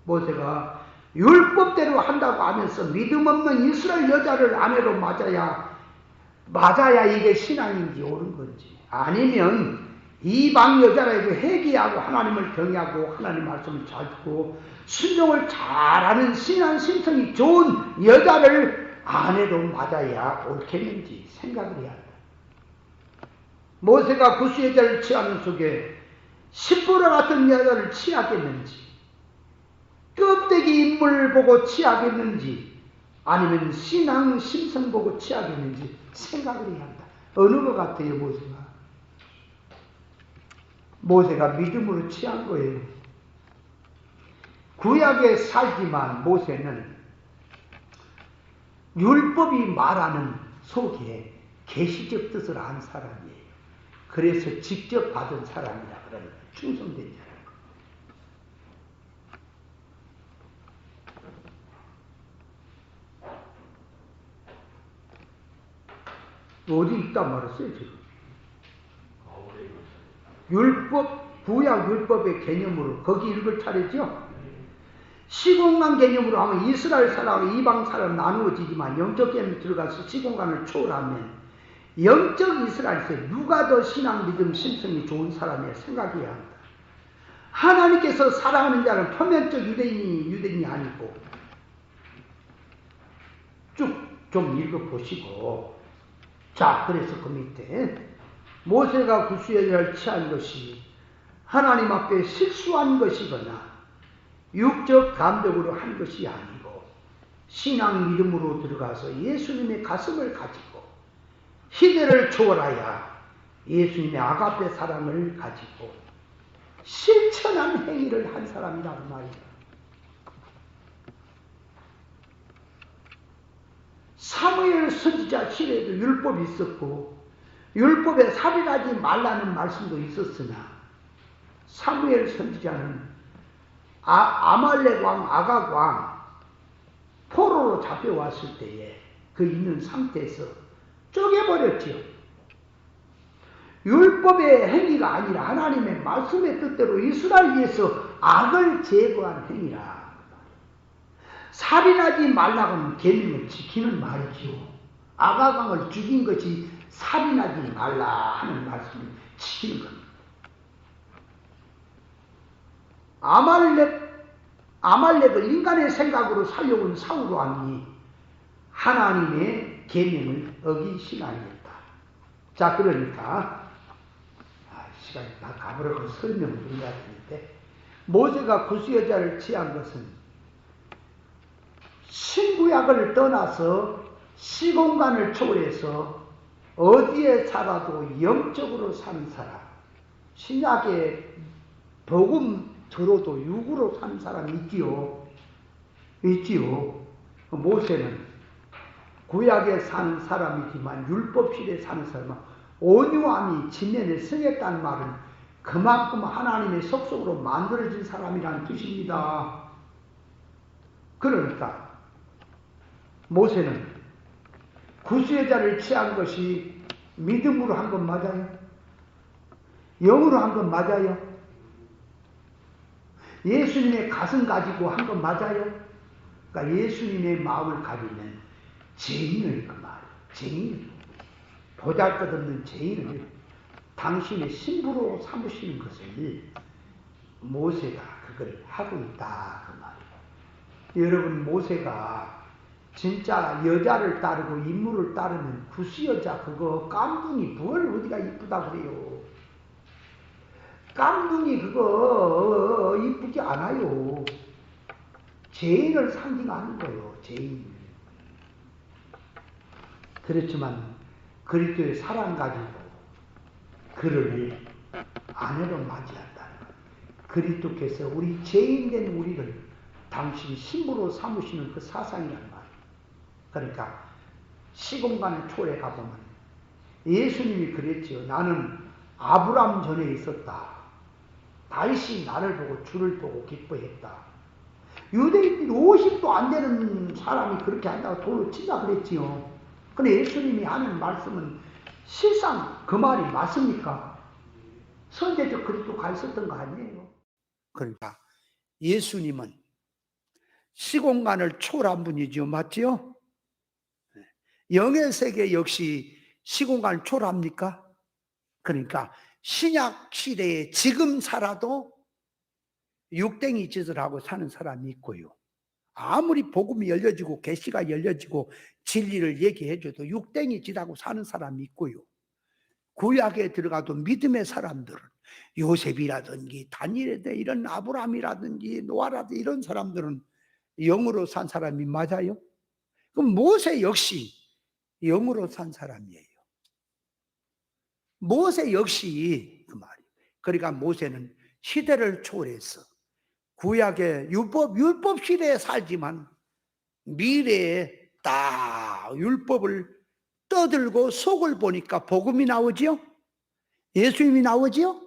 모세가 율법대로 한다고 하면서 믿음 없는 이스라엘 여자를 아내로 맞아야 이게 신앙인지 옳은 건지, 아니면 이방 여자에게 회개하고 하나님을 경외하고 하나님 말씀을 잘 듣고 순종을 잘하는 신앙 심성이 좋은 여자를 아내로 맞아야 옳겠는지 생각을 해야 한다. 모세가 구수 여자를 취하는 속에 시보라 같은 여자를 취하겠는지, 껍데기 인물 보고 취하겠는지, 아니면 신앙 심성 보고 취하겠는지 생각을 해야 한다. 어느 것 같아요, 모세가 믿음으로 취한 거예요. 구약에 살지만 모세는 율법이 말하는 속에 계시적 뜻을 안 사람이에요. 그래서 직접 받은 사람이라 그러면 충성된 사람. 어디 있단 말이었어요, 지금? 율법, 구약 율법의 개념으로 거기 읽을 차례죠? 시공간 개념으로 하면 이스라엘 사람과 이방 사람 나누어지지만 영적 개념이 들어가서 시공간을 초월하면 영적 이스라엘에서 누가 더 신앙 믿음 심성이 좋은 사람이야 생각해야 한다. 하나님께서 사랑하는 자는 표면적 유대인이 아니고 쭉 좀 읽어보시고, 자, 그래서 그 밑에 모세가 구수여자를 취한 것이 하나님 앞에 실수한 것이거나 육적 감정으로 한 것이 아니고 신앙 믿음으로 들어가서 예수님의 가슴을 가지고 시대를 초월하여 예수님의 아가페 사랑을 가지고 실천한 행위를 한 사람이라고 말이야. 사무엘 선지자 시대에도 율법이 있었고 율법에 살인하지 말라는 말씀도 있었으나 사무엘 선지자는 아말렉 왕 아각 왕 포로로 잡혀왔을 때에 그 있는 상태에서 쪼개버렸지요. 율법의 행위가 아니라 하나님의 말씀의 뜻대로 이스라엘 위해서 악을 제거한 행위라. 살인하지 말라고는 계명을 지키는 말이지요. 아가강을 죽인 것이 살인하지 말라 하는 말씀을 지키는 겁니다. 아말렉을 인간의 생각으로 살려온 사울 왕이 하나님의 계명을 어기신 아니었다. 자, 그러니까 시간이 다 가버려서 설명을 드려야 되는데, 모세가 구스 여자를 취한 것은 신구약을 떠나서 시공간을 초월해서 어디에 살아도 영적으로 사는 사람, 신약의 복음 들어도 육으로 사는 사람이 있지요. 모세는 구약에 사는 사람이지만 율법 시대에 사는 사람은 온유함이 지면에 승했다는 말은 그만큼 하나님의 속성으로 만들어진 사람이라는 뜻입니다. 그러니까 모세는 구스여자를 취한 것이 믿음으로 한 건 맞아요? 영으로 한 건 맞아요? 예수님의 가슴 가지고 한 건 맞아요? 그러니까 예수님의 마음을 가지면 죄인을 그 말, 죄인, 보잘것없는 죄인을 당신의 신부로 삼으시는 것을 모세가 그걸 하고 있다 그 말이에요. 여러분, 모세가 진짜 여자를 따르고 인물을 따르면 구스 여자 그거 깜둥이 뭘 어디가 이쁘다고 그래요. 깜둥이 그거 이쁘지 않아요. 죄인을 상징하는 거예요. 죄인. 그렇지만 그리스도의 사랑 가지고 그를 아내로 맞이한다는 거예요. 그리스도께서 우리 죄인된 우리를 당신 신부로 삼으시는 그 사상이란 말이에요. 그러니까 시공간을 초월해 가보면 예수님이 그랬지요. 나는 아브람 전에 있었다. 다윗이 나를 보고 주를 보고 기뻐했다. 유대인들이 50도 안 되는 사람이 그렇게 한다고 돌로 치자 그랬지요. 근데 예수님이 하는 말씀은 실상 그 말이 맞습니까? 선제적 그리스도가 있었던 거 아니에요? 그러니까 예수님은 시공간을 초월한 분이죠. 맞지요? 영의 세계 역시 시공간을 초월합니까? 그러니까 신약 시대에 지금 살아도 육댕이 짓을 하고 사는 사람이 있고요. 아무리 복음이 열려지고 계시가 열려지고 진리를 얘기해줘도 육댕이 짓하고 사는 사람이 있고요. 구약에 들어가도 믿음의 사람들은 요셉이라든지 다니엘이라든지 이런 아브라함이라든지 노아라든지 이런 사람들은 영으로 산 사람이 맞아요? 그럼 모세 역시 영으로 산 사람이에요. 모세 역시 그 말이에요. 그러니까 모세는 시대를 초월해서 구약의 율법 시대에 살지만 미래에 딱 율법을 떠들고 속을 보니까 복음이 나오지요? 예수님이 나오지요?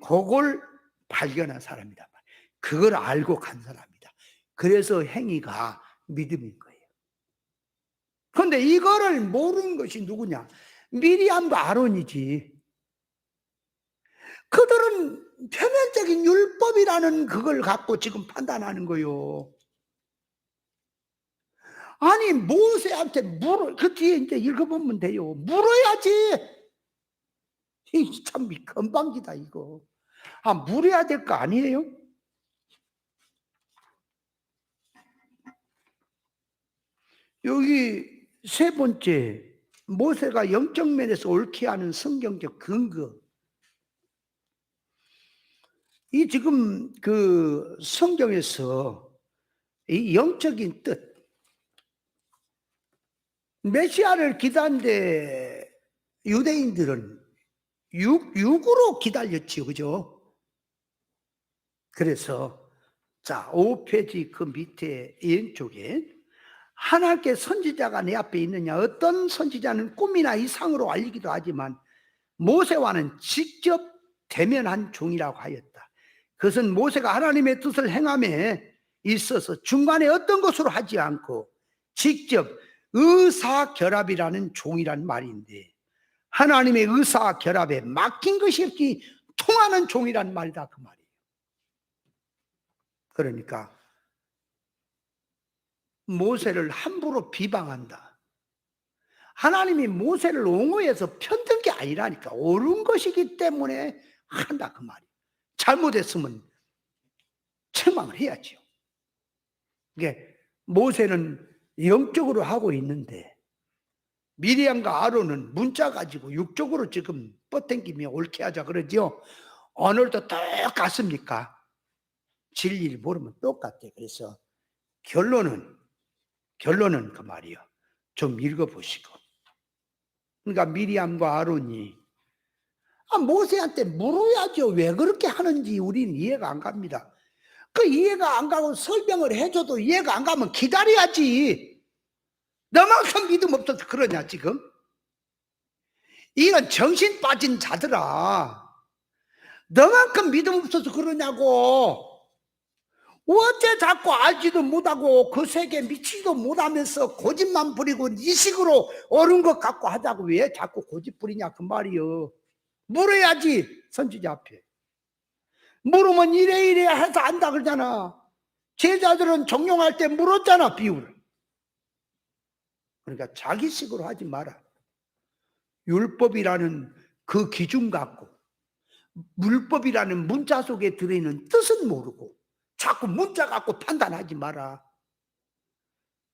그걸 발견한 사람이다. 그걸 알고 간 사람이다. 그래서 행위가 믿음인 거예요. 그런데 이거를 모르는 것이 누구냐? 미리암과 아론이지. 그들은 표면적인 율법이라는 그걸 갖고 지금 판단하는 거요. 아니, 모세한테 그 뒤에 이제 읽어보면 돼요. 물어야지. 참 건방지다, 이거. 물어야 될 거 아니에요? 여기 세 번째, 모세가 영적 면에서 옳게 하는 성경적 근거. 이 지금 그 성경에서 이 영적인 뜻, 메시아를 기다리는데 유대인들은 육으로 기다렸지요. 그죠? 그래서 자, 5페이지 그 밑에 왼쪽에 하나님께 선지자가 내 앞에 있느냐. 어떤 선지자는 꿈이나 이상으로 알리기도 하지만 모세와는 직접 대면한 종이라고 하였다. 그것은 모세가 하나님의 뜻을 행함에 있어서 중간에 어떤 것으로 하지 않고 직접 의사결합이라는 종이란 말인데, 하나님의 의사결합에 맡긴 것이 없기 통하는 종이란 말이다 그 말이에요. 그러니까 모세를 함부로 비방한다. 하나님이 모세를 옹호해서 편든 게 아니라니까. 옳은 것이기 때문에 한다 그 말이에요. 잘못했으면 책망을 해야지요. 이게 모세는 영적으로 하고 있는데 미리암과 아론은 문자 가지고 육적으로 지금 뻗당기며 옳게 하자 그러죠. 오늘도 똑같습니까? 진리를 모르면 똑같아. 그래서 결론은 그 말이요. 좀 읽어보시고. 그러니까 미리암과 아론이 모세한테 물어야죠. 왜 그렇게 하는지 우리는 이해가 안 갑니다. 그 이해가 안 가고 설명을 해줘도 이해가 안 가면 기다려야지. 너만큼 믿음 없어서 그러냐 지금? 이건 정신 빠진 자들아. 너만큼 믿음 없어서 그러냐고. 어째 자꾸 알지도 못하고 그 세계에 미치지도 못하면서 고집만 부리고 이 식으로 옳은 것 갖고 하자고 왜 자꾸 고집 부리냐 그 말이요. 물어야지 선지자 앞에. 물으면 이래 해서 안다 그러잖아. 제자들은 정령할 때 물었잖아 비유를. 그러니까 자기식으로 하지 마라. 율법이라는 그 기준 갖고 물법이라는 문자 속에 들어있는 뜻은 모르고 자꾸 문자 갖고 판단하지 마라.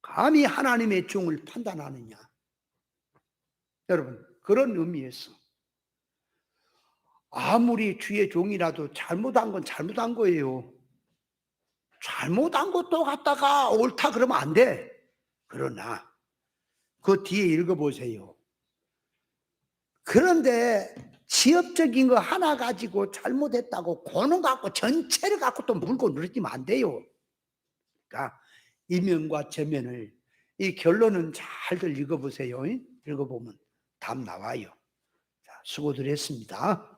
감히 하나님의 종을 판단하느냐. 여러분 그런 의미에서 아무리 주의 종이라도 잘못한 건 잘못한 거예요. 잘못한 것도 갖다가 옳다 그러면 안 돼. 그러나 그 뒤에 읽어보세요. 그런데 지엽적인 거 하나 가지고 잘못했다고 그는 갖고 전체를 갖고 또 물고 늘어지면 안 돼요. 그러니까 이면과 저면을, 이 결론은 잘들 읽어보세요. 읽어보면 답 나와요. 자, 수고들 했습니다.